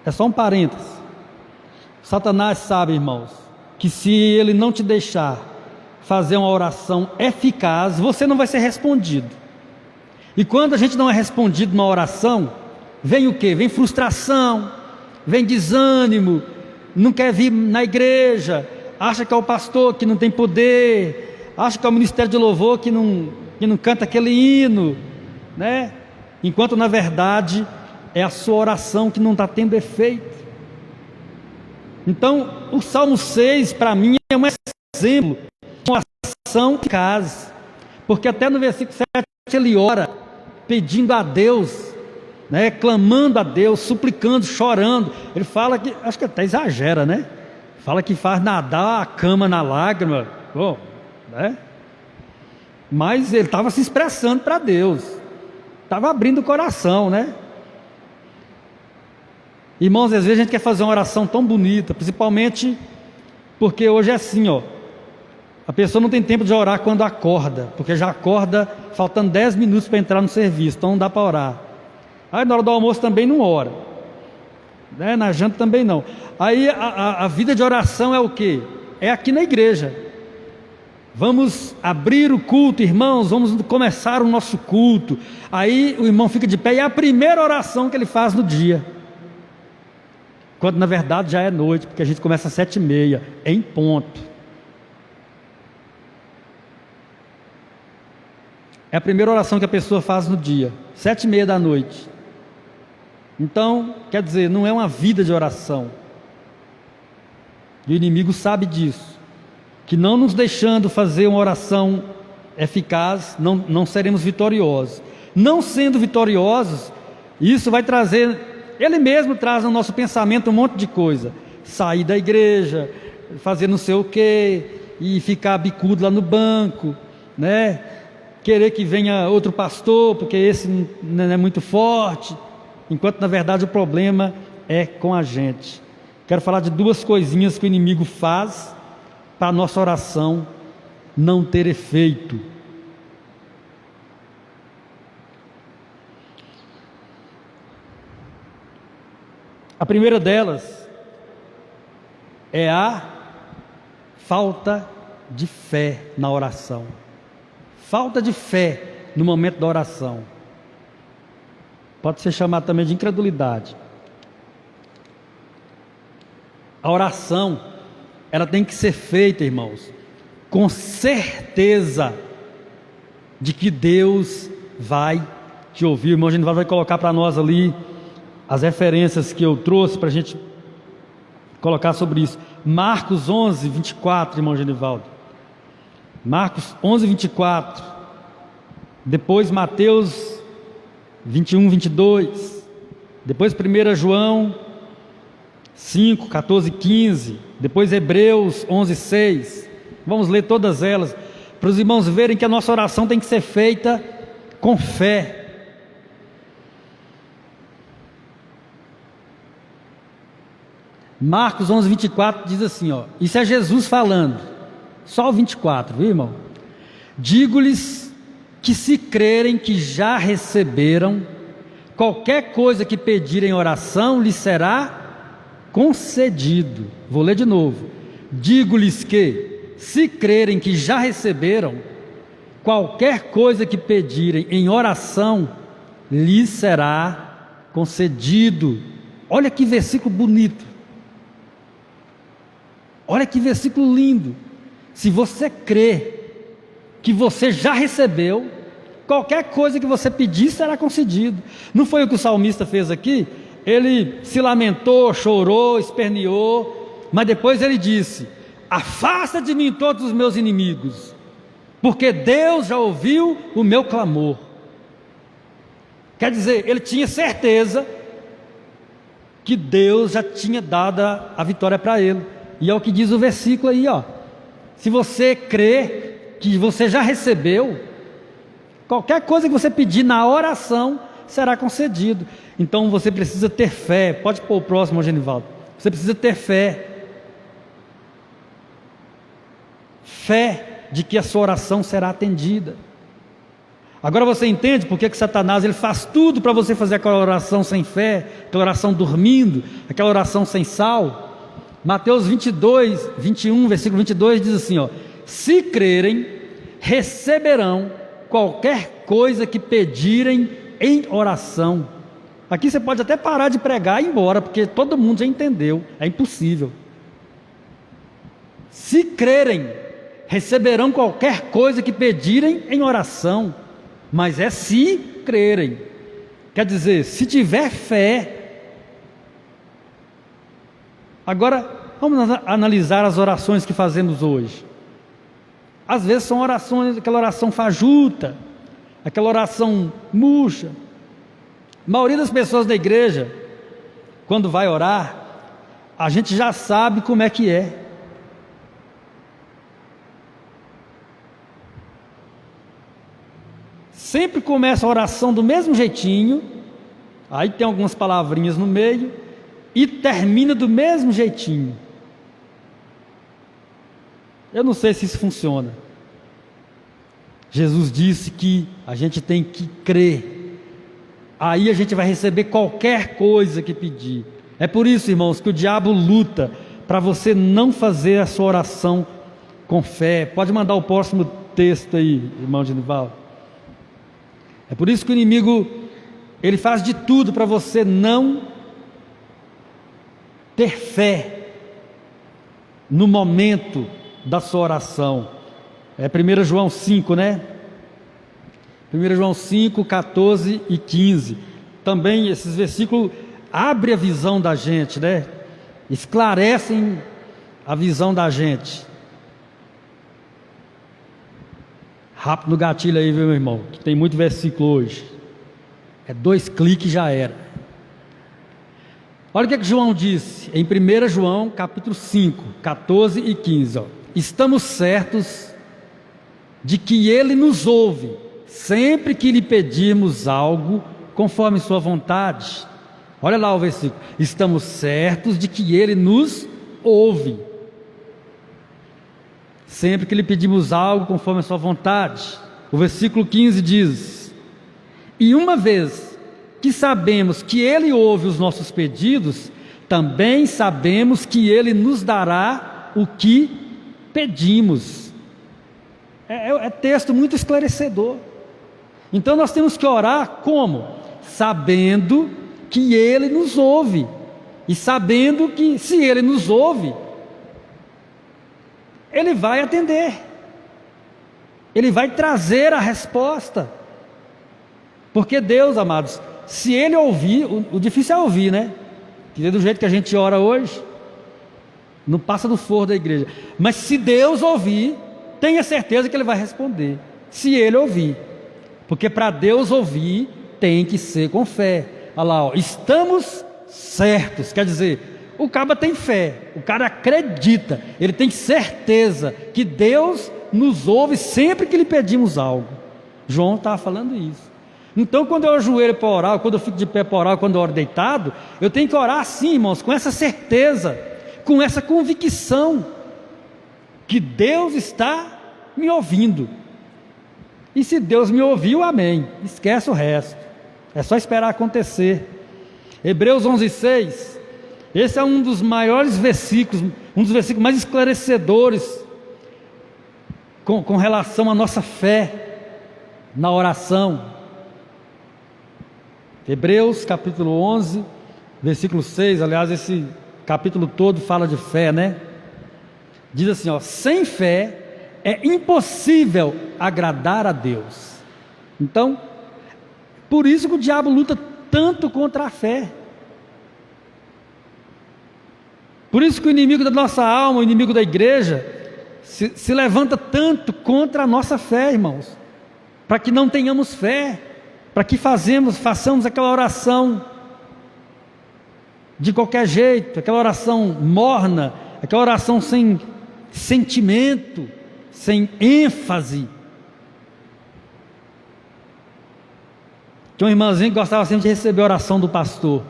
É só um parênteses. Satanás sabe, irmãos, que se ele não te deixar fazer uma oração eficaz, você não vai ser respondido. E quando a gente não é respondido numa oração, vem o quê? Vem frustração, vem desânimo, não quer vir na igreja, acha que é o pastor que não tem poder, acha que é o ministério de louvor que não canta aquele hino, né? Enquanto na verdade é a sua oração que não está tendo efeito. Então o Salmo 6 para mim é um exemplo de uma oração eficaz, porque até no versículo 7 ele ora pedindo a Deus, né, clamando a Deus, suplicando, chorando. Ele fala que, acho que até exagera, né? Fala que faz nadar a cama na lágrima, né? Mas ele estava se expressando para Deus, estava abrindo o coração, né? Irmãos, às vezes a gente quer fazer uma oração tão bonita, principalmente porque hoje é assim, a pessoa não tem tempo de orar quando acorda, porque já acorda faltando 10 minutos para entrar no serviço, então não dá para orar. Aí na hora do almoço também não ora, né? Na janta também não. Aí a vida de oração é o quê? É aqui na igreja. Vamos abrir o culto, irmãos, vamos começar o nosso culto. Aí o irmão fica de pé e é a primeira oração que ele faz no dia, quando na verdade já é noite, porque a gente começa às 7h30, em ponto. É a primeira oração que a pessoa faz no dia, 7h30 da noite. Então, quer dizer, não é uma vida de oração. E o inimigo sabe disso, que não nos deixando fazer uma oração eficaz, não seremos vitoriosos. Não sendo vitoriosos, isso vai trazer, ele mesmo traz no nosso pensamento um monte de coisa. Sair da igreja, fazer não sei o quê, e ficar bicudo lá no banco, né? Querer que venha outro pastor, porque esse não é muito forte, enquanto na verdade o problema é com a gente. Quero falar de 2 coisinhas que o inimigo faz para a nossa oração não ter efeito. A primeira delas é a falta de fé na oração. Falta de fé no momento da oração. Pode ser chamado também de incredulidade. A oração, ela tem que ser feita, irmãos, com certeza de que Deus vai que ouviu. O irmão Genivaldo vai colocar para nós ali as referências que eu trouxe para a gente colocar sobre isso. Marcos 11, 24, irmão Genivaldo. Marcos 11, 24. Depois Mateus 21, 22. Depois 1 João 5, 14, 15. Depois Hebreus 11, 6. Vamos ler todas elas, para os irmãos verem que a nossa oração tem que ser feita com fé. Marcos 11, 24 diz assim, ó, isso é Jesus falando, só o 24, viu, irmão? Digo-lhes que se crerem que já receberam, qualquer coisa que pedirem em oração lhes será concedido. Vou ler de novo. Digo-lhes que, se crerem que já receberam, qualquer coisa que pedirem em oração lhes será concedido. Olha que versículo bonito. Olha que versículo lindo. Se você crê que você já recebeu, qualquer coisa que você pedir será concedido. Não foi o que o salmista fez aqui? Ele se lamentou, chorou, esperneou, mas depois ele disse: afasta de mim todos os meus inimigos, porque Deus já ouviu o meu clamor. Quer dizer, ele tinha certeza que Deus já tinha dado a vitória para ele. E é o que diz o versículo aí, ó. Se você crê que você já recebeu, qualquer coisa que você pedir na oração será concedido. Então você precisa ter fé. Pode pôr o próximo, Genivaldo. Você precisa ter fé. Fé de que a sua oração será atendida. Agora você entende por que Satanás ele faz tudo para você fazer aquela oração sem fé, aquela oração dormindo, aquela oração sem sal. Mateus 22, 21, versículo 22 diz assim, ó: se crerem, receberão qualquer coisa que pedirem em oração. Aqui você pode até parar de pregar e ir embora, porque todo mundo já entendeu, é impossível. Se crerem, receberão qualquer coisa que pedirem em oração, mas é se crerem. Quer dizer, se tiver fé. Agora, vamos analisar as orações que fazemos hoje. Às vezes são orações, aquela oração fajuta, aquela oração murcha. A maioria das pessoas da igreja, quando vai orar, a gente já sabe como é que é. Sempre começa a oração do mesmo jeitinho, aí tem algumas palavrinhas no meio, e termina do mesmo jeitinho. Eu não sei se isso funciona. Jesus disse que a gente tem que crer, aí a gente vai receber qualquer coisa que pedir. É por isso, irmãos, que o diabo luta para você não fazer a sua oração com fé. Pode mandar o próximo texto aí, irmão Genivaldo. É por isso que o inimigo ele faz de tudo para você não ter fé no momento da sua oração. É 1 João 5, né? 1 João 5, 14 e 15. Também esses versículos abrem a visão da gente, né? Esclarecem a visão da gente. Rápido no gatilho aí, viu, meu irmão? Que tem muito versículo hoje. É 2 cliques e já era. Olha o que João disse em 1 João capítulo 5, 14 e 15. Ó. Estamos certos de que Ele nos ouve, sempre que lhe pedirmos algo, conforme sua vontade. Olha lá o versículo. Estamos certos de que Ele nos ouve, sempre que lhe pedimos algo, conforme a sua vontade. O versículo 15 diz: e uma vez que sabemos que Ele ouve os nossos pedidos, também sabemos que Ele nos dará o que pedimos. É texto muito esclarecedor. Então nós temos que orar como? Sabendo que Ele nos ouve, e sabendo que se Ele nos ouve, Ele vai atender, Ele vai trazer a resposta. Porque Deus, amados, se Ele ouvir, o difícil é ouvir, né? Que do jeito que a gente ora hoje, não passa do forro da igreja. Mas se Deus ouvir, tenha certeza que Ele vai responder. Se Ele ouvir. Porque para Deus ouvir, tem que ser com fé. Olha lá, ó, estamos certos. Quer dizer, o cara tem fé, o cara acredita, ele tem certeza que Deus nos ouve sempre que lhe pedimos algo. João estava falando isso. Então, quando eu ajoelho para orar, quando eu fico de pé para orar, quando eu oro deitado, eu tenho que orar assim, irmãos, com essa certeza, com essa convicção, que Deus está me ouvindo. E se Deus me ouviu, amém, esquece o resto, é só esperar acontecer. Hebreus 11:6, esse é um dos maiores versículos, um dos versículos mais esclarecedores, com relação à nossa fé na oração. Hebreus capítulo 11, versículo 6, aliás, esse capítulo todo fala de fé, né? Diz assim, ó: sem fé é impossível agradar a Deus. Então, por isso que o diabo luta tanto contra a fé. Por isso que o inimigo da nossa alma, o inimigo da igreja, se levanta tanto contra a nossa fé, irmãos, para que não tenhamos fé, para que façamos aquela oração de qualquer jeito, aquela oração morna, aquela oração sem sentimento, sem ênfase. Tinha um irmãozinho que gostava sempre de receber a oração do pastor,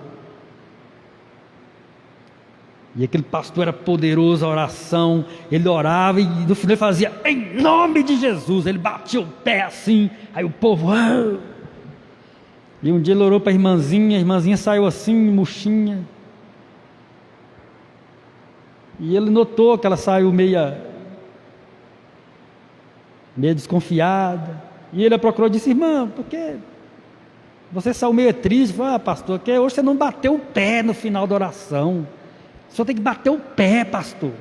e aquele pastor era poderoso, a oração, ele orava e no final ele fazia, em nome de Jesus, ele batia o pé assim, aí o povo, ah! E um dia ele orou para a irmãzinha saiu assim, murchinha, e ele notou que ela saiu meia desconfiada, e ele a procurou e disse, irmã, por que você saiu meio triste? Falei, pastor, que hoje você não bateu o pé no final da oração. O senhor tem que bater o pé, pastor.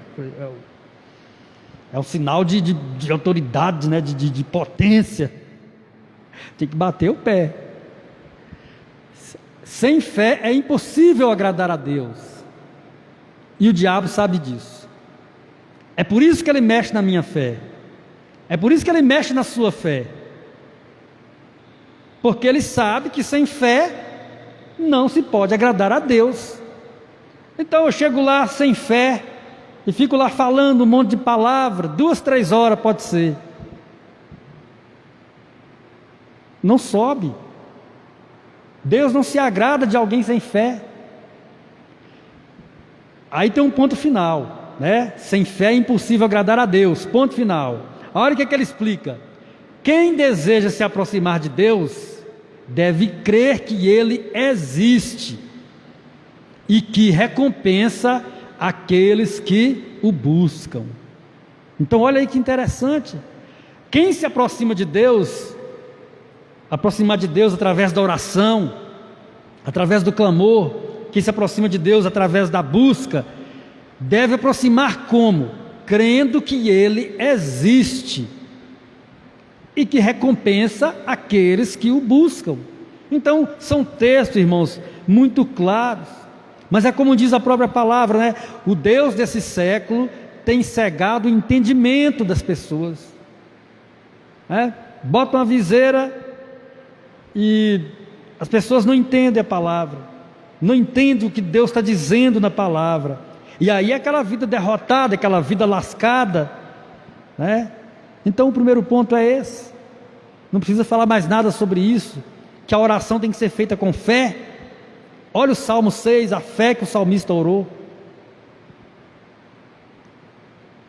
É um sinal de autoridade, né? de potência. Tem que bater o pé. Sem fé é impossível agradar a Deus. E o diabo sabe disso. É por isso que ele mexe na minha fé. É por isso que ele mexe na sua fé. Porque ele sabe que sem fé não se pode agradar a Deus. Então eu chego lá sem fé e fico lá falando um monte de palavra, 2, 3 horas pode ser. Não sobe. Deus não se agrada de alguém sem fé. Aí tem um ponto final, né? Sem fé é impossível agradar a Deus. Ponto final. Olha o que ele explica. Quem deseja se aproximar de Deus deve crer que Ele existe e que recompensa aqueles que o buscam. Então olha aí que interessante. Quem se aproxima de Deus, aproximar de Deus através da oração, através do clamor, quem se aproxima de Deus através da busca, deve aproximar como? Crendo que Ele existe e que recompensa aqueles que o buscam. Então são textos, irmãos, muito claros. Mas é como diz a própria palavra, né? O Deus desse século tem cegado o entendimento das pessoas. Bota uma viseira e as pessoas não entendem a palavra, não entendem o que Deus está dizendo na palavra. E aí aquela vida derrotada, aquela vida lascada, né? Então o primeiro ponto é esse. Não precisa falar mais nada sobre isso, que a oração tem que ser feita com fé. Olha o Salmo 6, a fé que o salmista orou.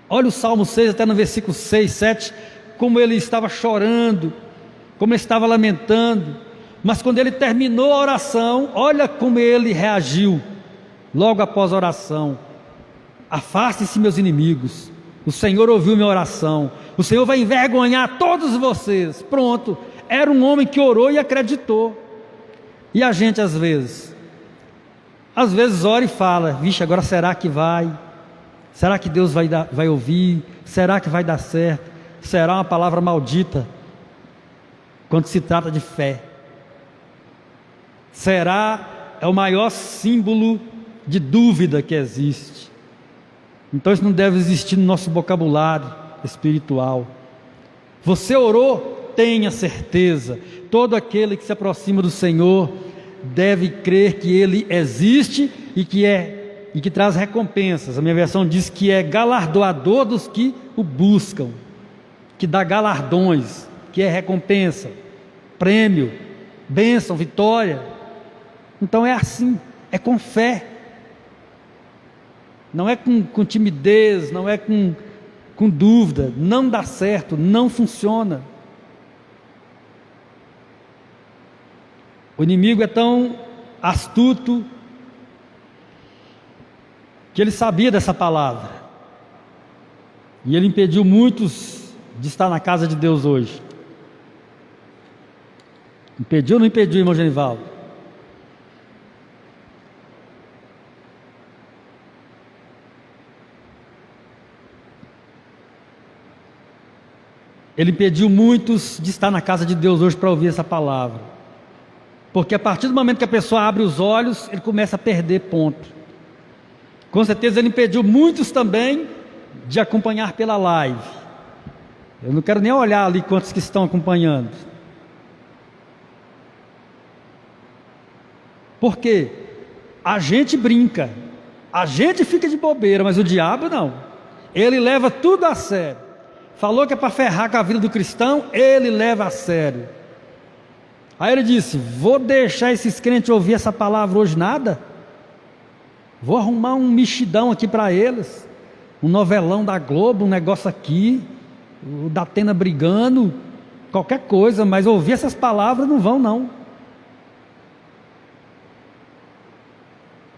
Olha o Salmo 6, até no versículo 6, 7, como ele estava chorando, como ele estava lamentando. Mas quando ele terminou a oração, olha como ele reagiu, logo após a oração. Afastem-se meus inimigos, o Senhor ouviu minha oração, o Senhor vai envergonhar todos vocês. Pronto, era um homem que orou e acreditou. E a gente às vezes ora e fala, vixe, agora será que vai? Será que Deus vai ouvir? Será que vai dar certo? Será uma palavra maldita? Quando se trata de fé. é o maior símbolo de dúvida que existe. Então isso não deve existir no nosso vocabulário espiritual. Você orou? Tenha certeza, todo aquele que se aproxima do Senhor deve crer que Ele existe e que traz recompensas. A minha versão diz que é galardoador dos que o buscam, que dá galardões, que é recompensa, prêmio, bênção, vitória. Então é assim, é com fé, não é com timidez, não é com dúvida. Não dá certo, não funciona. O inimigo é tão astuto que ele sabia dessa palavra, e ele impediu muitos de estar na casa de Deus hoje. Impediu ou não impediu, irmão Genivaldo? Ele impediu muitos de estar na casa de Deus hoje para ouvir essa palavra, porque a partir do momento que a pessoa abre os olhos, ele começa a perder ponto. Com certeza ele impediu muitos também de acompanhar pela live. Eu não quero nem olhar ali quantos que estão acompanhando. Por quê? A gente brinca, a gente fica de bobeira, mas o diabo não. Ele leva tudo a sério. Falou que é para ferrar com a vida do cristão, ele leva a sério. Aí ele disse: vou deixar esses crentes ouvir essa palavra hoje nada? Vou arrumar um mexidão aqui para eles, um novelão da Globo, um negócio aqui, o da Atena brigando, qualquer coisa, mas ouvir essas palavras não vão não.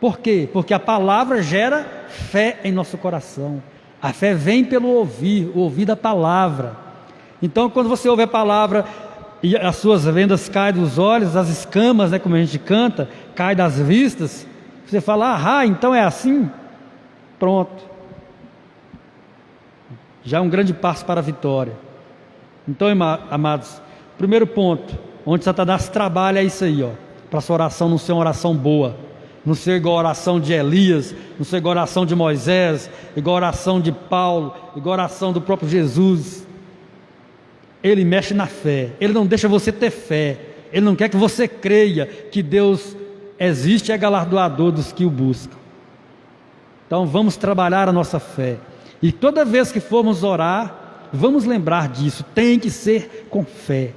Por quê? Porque a palavra gera fé em nosso coração. A fé vem pelo ouvir, o ouvir da palavra. Então quando você ouve a palavra e as suas vendas caem dos olhos, as escamas, né, como a gente canta, caem das vistas, você fala: ah, então é assim? Pronto. Já é um grande passo para a vitória. Então, amados, primeiro ponto, onde Satanás trabalha é isso aí, ó, para a sua oração não ser uma oração boa, não ser igual a oração de Elias, não ser igual a oração de Moisés, igual a oração de Paulo, igual a oração do próprio Jesus. Ele mexe na fé, ele não deixa você ter fé, ele não quer que você creia que Deus existe e é galardoador dos que o buscam. Então vamos trabalhar a nossa fé, e toda vez que formos orar, vamos lembrar disso, tem que ser com fé.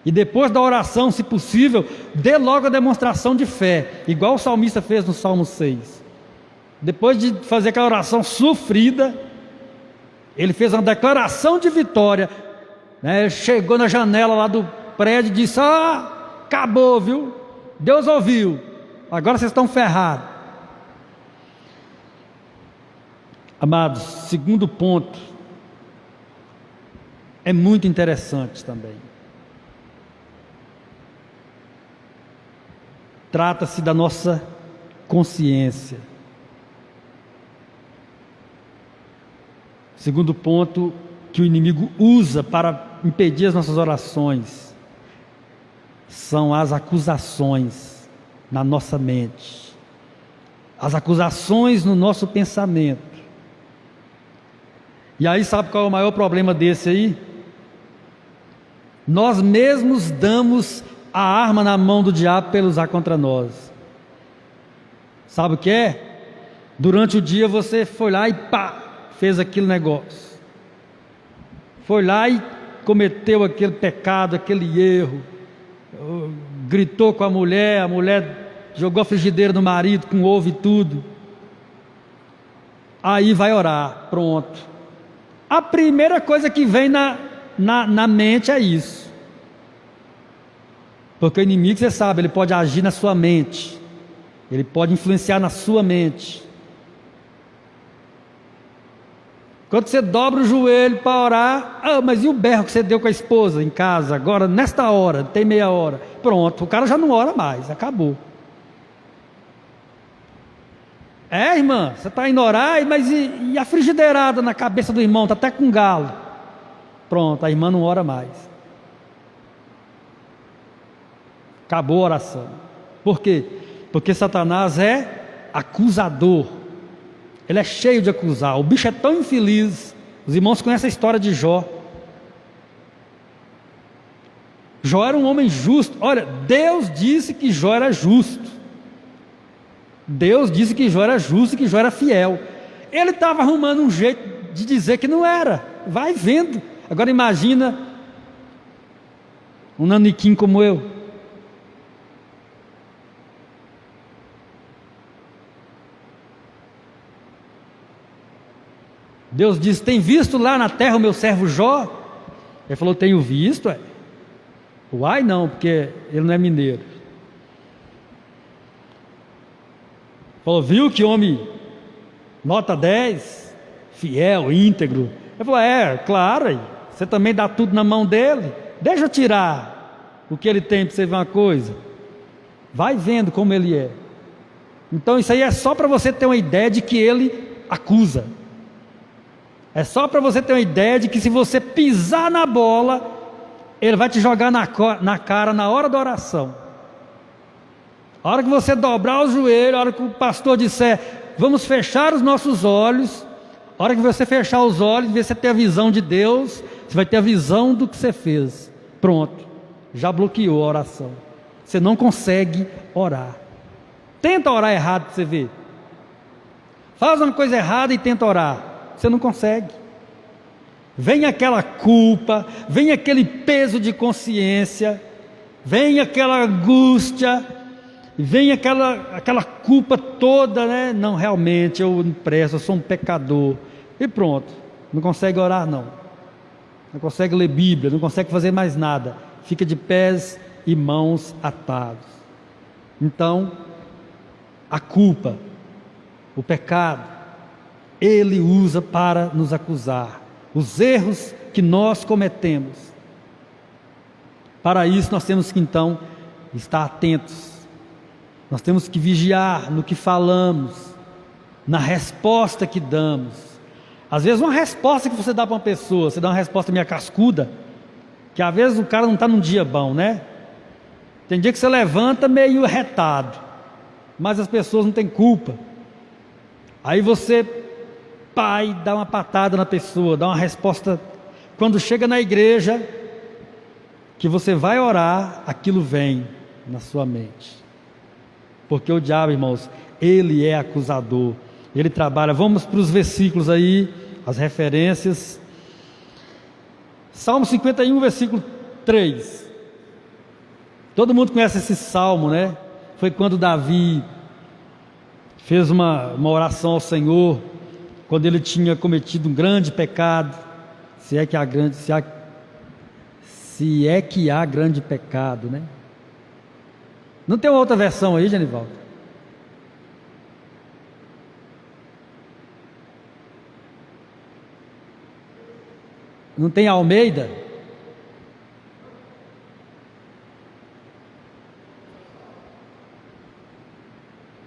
E depois da oração, se possível, dê logo a demonstração de fé, igual o salmista fez no Salmo 6. Depois de fazer aquela oração sofrida, ele fez uma declaração de vitória, né? Ele chegou na janela lá do prédio e disse: ah, acabou, viu? Deus ouviu, agora vocês estão ferrados. Amados, segundo ponto, é muito interessante também. Trata-se da nossa consciência. Segundo ponto que o inimigo usa para impedir as nossas orações são as acusações na nossa mente, as acusações no nosso pensamento. E aí, sabe qual é o maior problema desse aí? Nós mesmos damos a arma na mão do diabo para ele usar contra nós. Sabe o que é? Durante o dia você foi lá e pá, fez aquele negócio, foi lá e cometeu aquele pecado, aquele erro, gritou com a mulher jogou a frigideira no marido com ovo e tudo. Aí vai orar, pronto. A primeira coisa que vem na mente é isso. Porque o inimigo, você sabe, ele pode agir na sua mente, ele pode influenciar na sua mente. Quando você dobra o joelho para orar, mas e o berro que você deu com a esposa em casa, agora nesta hora, tem meia hora, pronto, o cara já não ora mais, acabou. Irmã, você está indo orar, mas e a frigideirada na cabeça do irmão, está até com galo. Pronto, a irmã não ora mais. Acabou a oração. Por quê? Porque Satanás é acusador. Ele é cheio de acusar. O bicho é tão infeliz. Os irmãos conhecem a história de Jó. Jó era um homem justo. Olha, Deus disse que Jó era justo. Deus disse que Jó era justo e que Jó era fiel. Ele estava arrumando um jeito de dizer que não era. Vai vendo. Agora imagina um naniquim como eu. Deus disse: tem visto lá na terra o meu servo Jó? Ele falou: tenho visto. Uai, não, porque ele não é mineiro. Falou: viu que homem nota 10, fiel, íntegro. Ele falou: claro, você também dá tudo na mão dele. Deixa eu tirar o que ele tem para você ver uma coisa. Vai vendo como ele é. Então isso aí é só para você ter uma ideia de que ele acusa. É só para você ter uma ideia de que se você pisar na bola, ele vai te jogar na cara na hora da oração. A hora que você dobrar os joelhos, a hora que o pastor disser: vamos fechar os nossos olhos. A hora que você fechar os olhos, ver se você tem a visão de Deus, você vai ter a visão do que você fez. Pronto, já bloqueou a oração. Você não consegue orar. Tenta orar errado para você ver. Faz uma coisa errada e tenta orar. Você não consegue. Vem aquela culpa, vem aquele peso de consciência, vem aquela angústia, vem aquela culpa toda, né? Não, realmente eu não presto, eu sou um pecador. E pronto, não consegue orar não. Não consegue ler Bíblia, não consegue fazer mais nada. Fica de pés e mãos atados. Então, a culpa, o pecado, ele usa para nos acusar. Os erros que nós cometemos. Para isso nós temos que então estar atentos. Nós temos que vigiar no que falamos, na resposta que damos. Às vezes uma resposta que você dá para uma pessoa, você dá uma resposta meio cascuda, que às vezes o cara não está num dia bom, né? Tem dia que você levanta meio retado, mas as pessoas não têm culpa. Aí você, pai, dá uma patada na pessoa, dá uma resposta. Quando chega na igreja, que você vai orar, aquilo vem na sua mente. Porque o diabo, irmãos, ele é acusador, ele trabalha. Vamos para os versículos aí, as referências. Salmo 51, versículo 3. Todo mundo conhece esse salmo, né? Foi quando Davi fez uma oração ao Senhor, quando ele tinha cometido um grande pecado. Se é que há grande pecado, né? Não tem uma outra versão aí, Genivaldo? Não tem Almeida?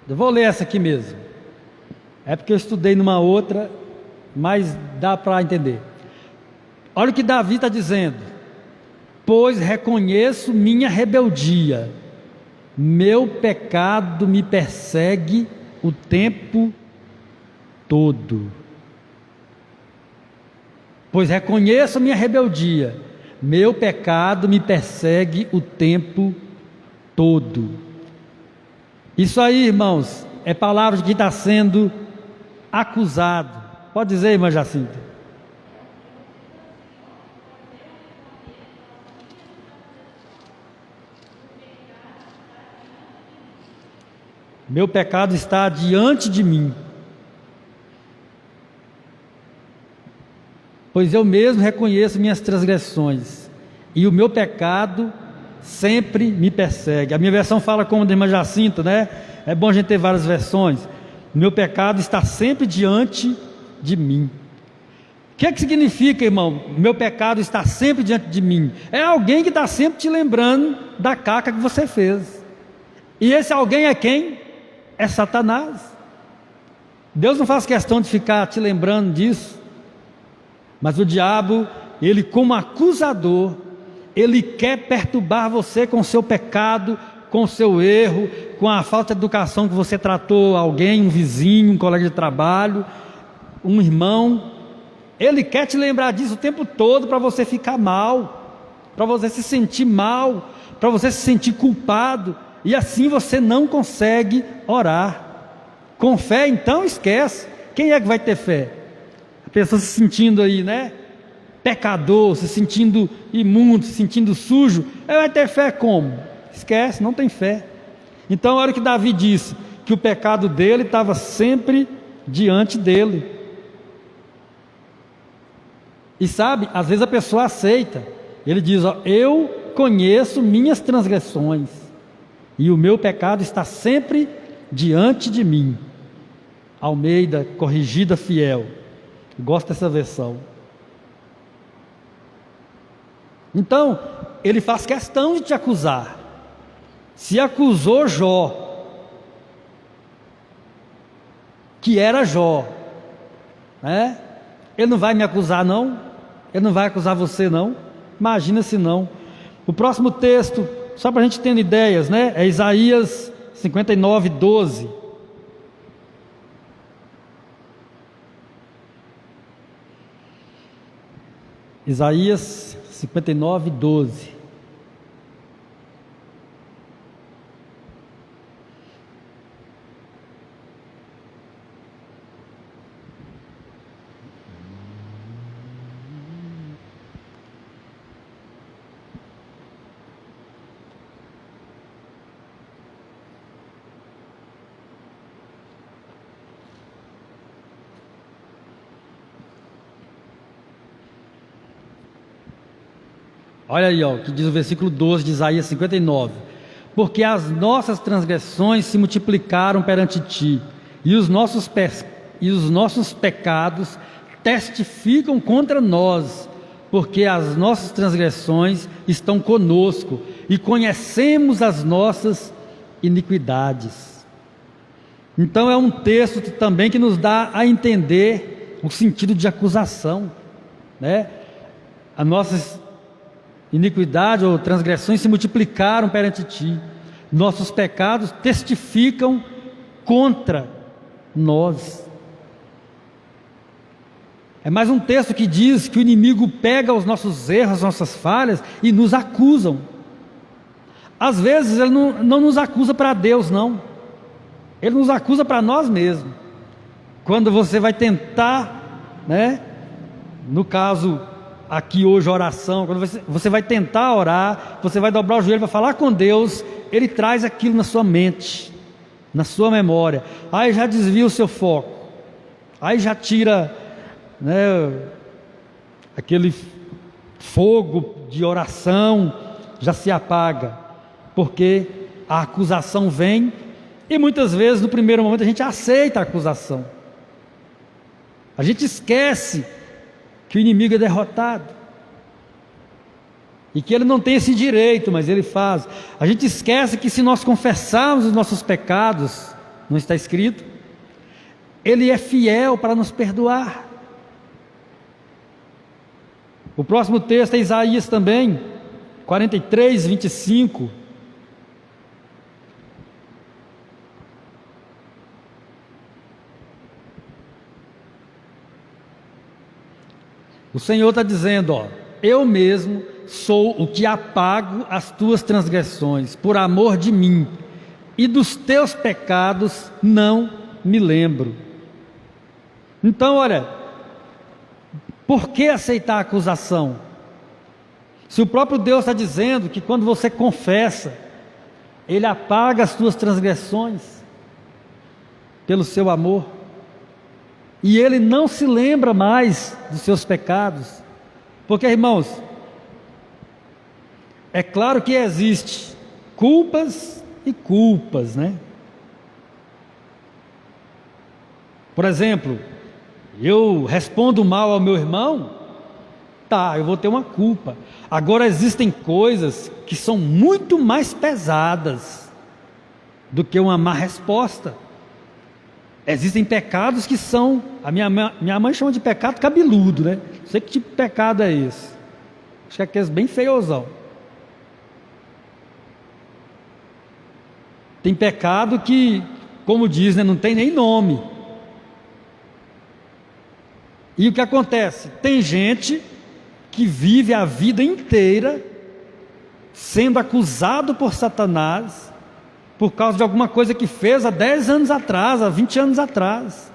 Eu vou ler essa aqui mesmo. É porque eu estudei numa outra, mas dá para entender. Olha o que Davi está dizendo: pois reconheço minha rebeldia, meu pecado me persegue o tempo todo. Pois reconheço minha rebeldia, meu pecado me persegue o tempo todo. Isso aí, irmãos, é palavra de quem está sendo acusado. Pode dizer, irmã Jacinta. Meu pecado está diante de mim, pois eu mesmo reconheço minhas transgressões, e o meu pecado sempre me persegue. A minha versão fala como da irmã Jacinta, né? É bom a gente ter várias versões. Meu pecado está sempre diante de mim. O que é que significa, irmão? Meu pecado está sempre diante de mim. É alguém que está sempre te lembrando da caca que você fez. E esse alguém é quem? É Satanás. Deus não faz questão de ficar te lembrando disso. Mas o diabo, ele como acusador, ele quer perturbar você com o seu pecado, com o seu erro, com a falta de educação que você tratou alguém, um vizinho, um colega de trabalho, um irmão. Ele quer te lembrar disso o tempo todo para você ficar mal, para você se sentir mal, para você se sentir culpado, e assim você não consegue orar. Com fé, então, esquece. Quem é que vai ter fé? A pessoa se sentindo aí, né? Pecador, se sentindo imundo, se sentindo sujo, ela vai ter fé como? Esquece, não tem fé. Então, a hora que Davi disse que o pecado dele estava sempre diante dele. E sabe, às vezes a pessoa aceita. Ele diz, ó, eu conheço minhas transgressões e o meu pecado está sempre diante de mim. Almeida, corrigida, fiel. Gosto dessa versão. Então, ele faz questão de te acusar. Se acusou Jó, que era Jó, né? Ele não vai me acusar não? Ele não vai acusar você não? Imagina se não. O próximo texto, só para a gente ter ideias, né? É Isaías 59, 12. Isaías 59, 12. Olha aí, ó, que diz o versículo 12 de Isaías 59. Porque as nossas transgressões se multiplicaram perante ti, e os nossos pecados testificam contra nós, porque as nossas transgressões estão conosco, e conhecemos as nossas iniquidades. Então é um texto também que nos dá a entender o sentido de acusação, né? As nossas iniquidade ou transgressões se multiplicaram perante ti, nossos pecados testificam contra nós. É mais um texto que diz que o inimigo pega os nossos erros, as nossas falhas e nos acusam. Às vezes ele não nos acusa para Deus não, ele nos acusa para nós mesmos. Quando você vai tentar, né, no caso aqui hoje oração, quando você vai tentar orar, você vai dobrar o joelho para falar com Deus, Ele traz aquilo na sua mente, na sua memória, aí já desvia o seu foco, aí já tira, né, aquele fogo de oração, já se apaga, porque a acusação vem, e muitas vezes no primeiro momento a gente aceita a acusação, a gente esquece que o inimigo é derrotado, e que ele não tem esse direito, mas ele faz. A gente esquece que se nós confessarmos os nossos pecados, não está escrito, ele é fiel para nos perdoar. O próximo texto é Isaías também, 43, 25. O Senhor está dizendo, ó, eu mesmo sou o que apago as tuas transgressões, por amor de mim, e dos teus pecados não me lembro. Então, olha, por que aceitar a acusação? Se o próprio Deus está dizendo que quando você confessa, Ele apaga as tuas transgressões, pelo seu amor, e Ele não se lembra mais dos seus pecados, porque, irmãos, é claro que existe culpas e culpas, né? Por exemplo, eu respondo mal ao meu irmão, tá, eu vou ter uma culpa. Agora existem coisas que são muito mais pesadas do que uma má resposta. Existem pecados que são, a minha mãe chama de pecado cabeludo, né? Não sei que tipo de pecado é esse. Acho que é aqueles bem feiosão. Tem pecado que, como diz, né, não tem nem nome. E o que acontece? Tem gente que vive a vida inteira sendo acusado por Satanás por causa de alguma coisa que fez há 10 anos atrás, há 20 anos atrás.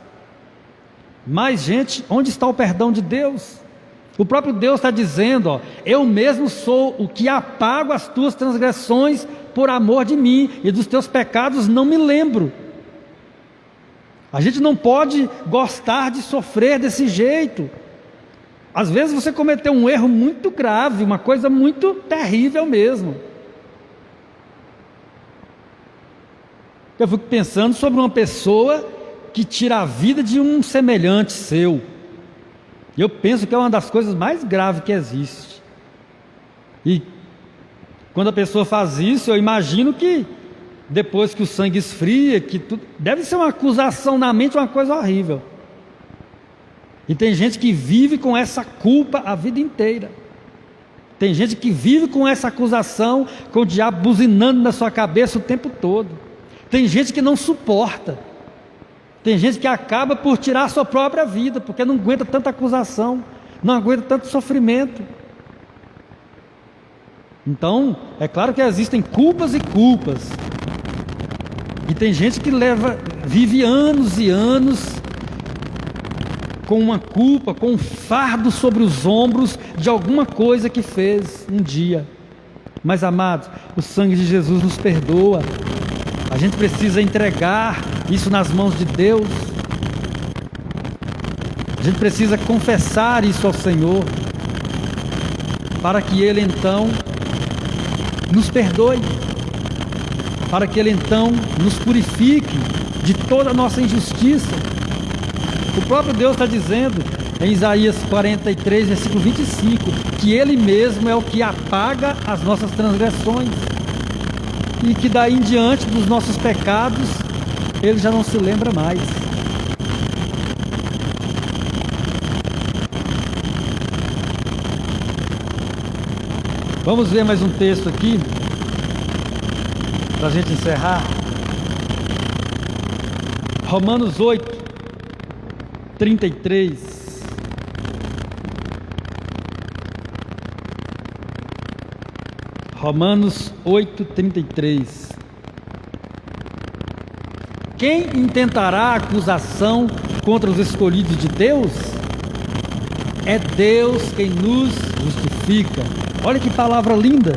Mas, gente, onde está o perdão de Deus? O próprio Deus está dizendo, ó, eu mesmo sou o que apago as tuas transgressões por amor de mim, e dos teus pecados não me lembro. A gente não pode gostar de sofrer desse jeito. Às vezes você cometeu um erro muito grave, uma coisa muito terrível mesmo. Eu fico pensando sobre uma pessoa que tira a vida de um semelhante seu. E eu penso que é uma das coisas mais graves que existe. E quando a pessoa faz isso, eu imagino que depois que o sangue esfria, que tudo, deve ser uma acusação na mente, uma coisa horrível. E tem gente que vive com essa culpa a vida inteira. Tem gente que vive com essa acusação, com o diabo buzinando na sua cabeça o tempo todo. Tem gente que não suporta. Tem gente que acaba por tirar a sua própria vida, porque não aguenta tanta acusação, não aguenta tanto sofrimento. Então, é claro que existem culpas e culpas. E tem gente que vive anos e anos com uma culpa, com um fardo sobre os ombros de alguma coisa que fez um dia. Mas, amados, o sangue de Jesus nos perdoa. A gente precisa entregar isso nas mãos de Deus. A gente precisa confessar isso ao Senhor, para que Ele então nos perdoe, para que Ele então nos purifique de toda a nossa injustiça. O próprio Deus está dizendo em Isaías 43, versículo 25, que Ele mesmo é o que apaga as nossas transgressões, e que daí em diante dos nossos pecados Ele já não se lembra mais. Vamos ver mais um texto aqui para a gente encerrar. Romanos 8, 33. Romanos 8, 33. Quem intentará acusação contra os escolhidos de Deus? É Deus quem nos justifica. Olha que palavra linda.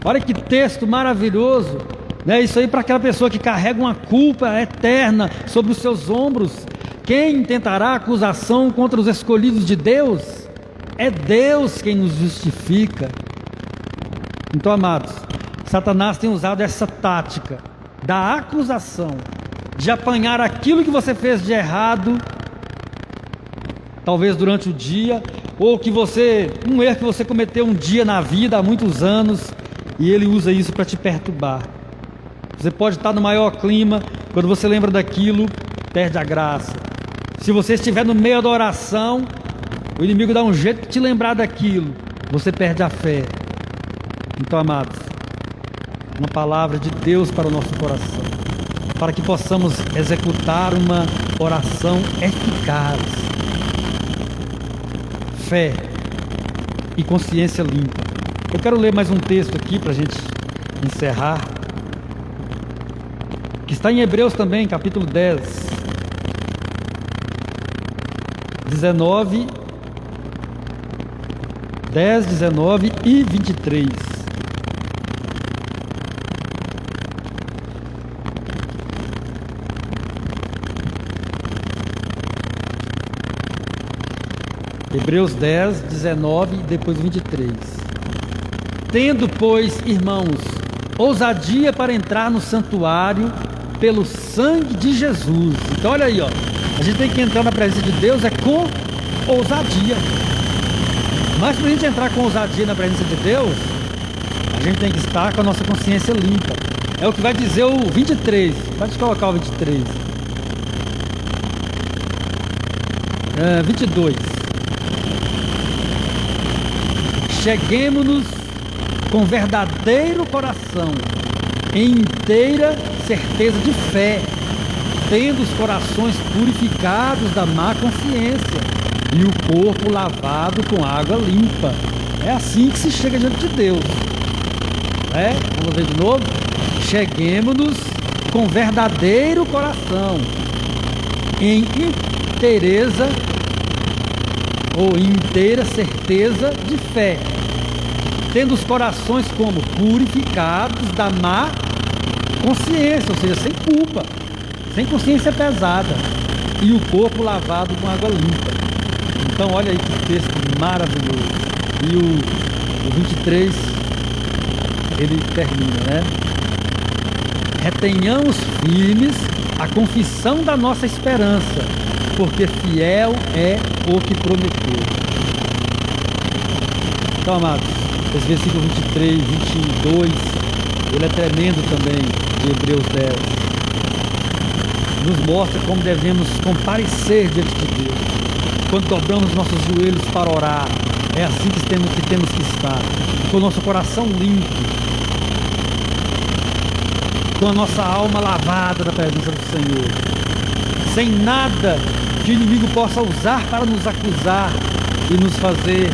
Olha que texto maravilhoso. Né? Isso aí para aquela pessoa que carrega uma culpa eterna sobre os seus ombros. Quem intentará acusação contra os escolhidos de Deus? É Deus quem nos justifica. Então, amados, Satanás tem usado essa tática da acusação, de apanhar aquilo que você fez de errado, talvez durante o dia, ou que um erro que você cometeu um dia na vida, há muitos anos, e ele usa isso para te perturbar. Você pode estar no maior clima, quando você lembra daquilo, perde a graça. Se você estiver no meio da oração, o inimigo dá um jeito de te lembrar daquilo, você perde a fé. Então, amados, uma palavra de Deus para o nosso coração, para que possamos executar uma oração eficaz, fé e consciência limpa. Eu quero ler mais um texto aqui para a gente encerrar, que está em Hebreus também, capítulo 10, 19 e 23. Hebreus 10, 19 e depois 23. Tendo, pois, irmãos, ousadia para entrar no santuário pelo sangue de Jesus. Então olha aí, ó, a gente tem que entrar na presença de Deus com ousadia. Mas para a gente entrar com ousadia na presença de Deus, a gente tem que estar com a nossa consciência limpa. É o que vai dizer o 23. Pode colocar o 23. 22. Cheguemo-nos com verdadeiro coração, em inteira certeza de fé, tendo os corações purificados da má consciência e o corpo lavado com água limpa. É assim que se chega diante de Deus. Vamos ver de novo? Cheguemos-nos com verdadeiro coração, em inteireza ou inteira certeza de fé, tendo os corações como purificados da má consciência, ou seja, sem culpa, sem consciência pesada, e o corpo lavado com água limpa. Então olha aí que texto maravilhoso. E o 23 ele termina, né? Retenhamos firmes a confissão da nossa esperança, porque fiel é o que prometeu. Então, amados, esse versículo 23, 22, ele é tremendo também, de Hebreus 10. Nos mostra como devemos comparecer diante de Deus. Quando dobramos nossos joelhos para orar, é assim que temos que estar, com o nosso coração limpo, com a nossa alma lavada da presença do Senhor, sem nada que o inimigo possa usar para nos acusar e nos fazer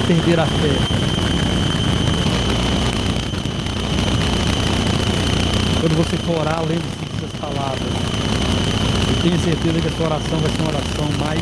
perder a fé. Quando você for orar, lembre-se dessas palavras. Eu tenho certeza que essa oração vai ser uma oração mais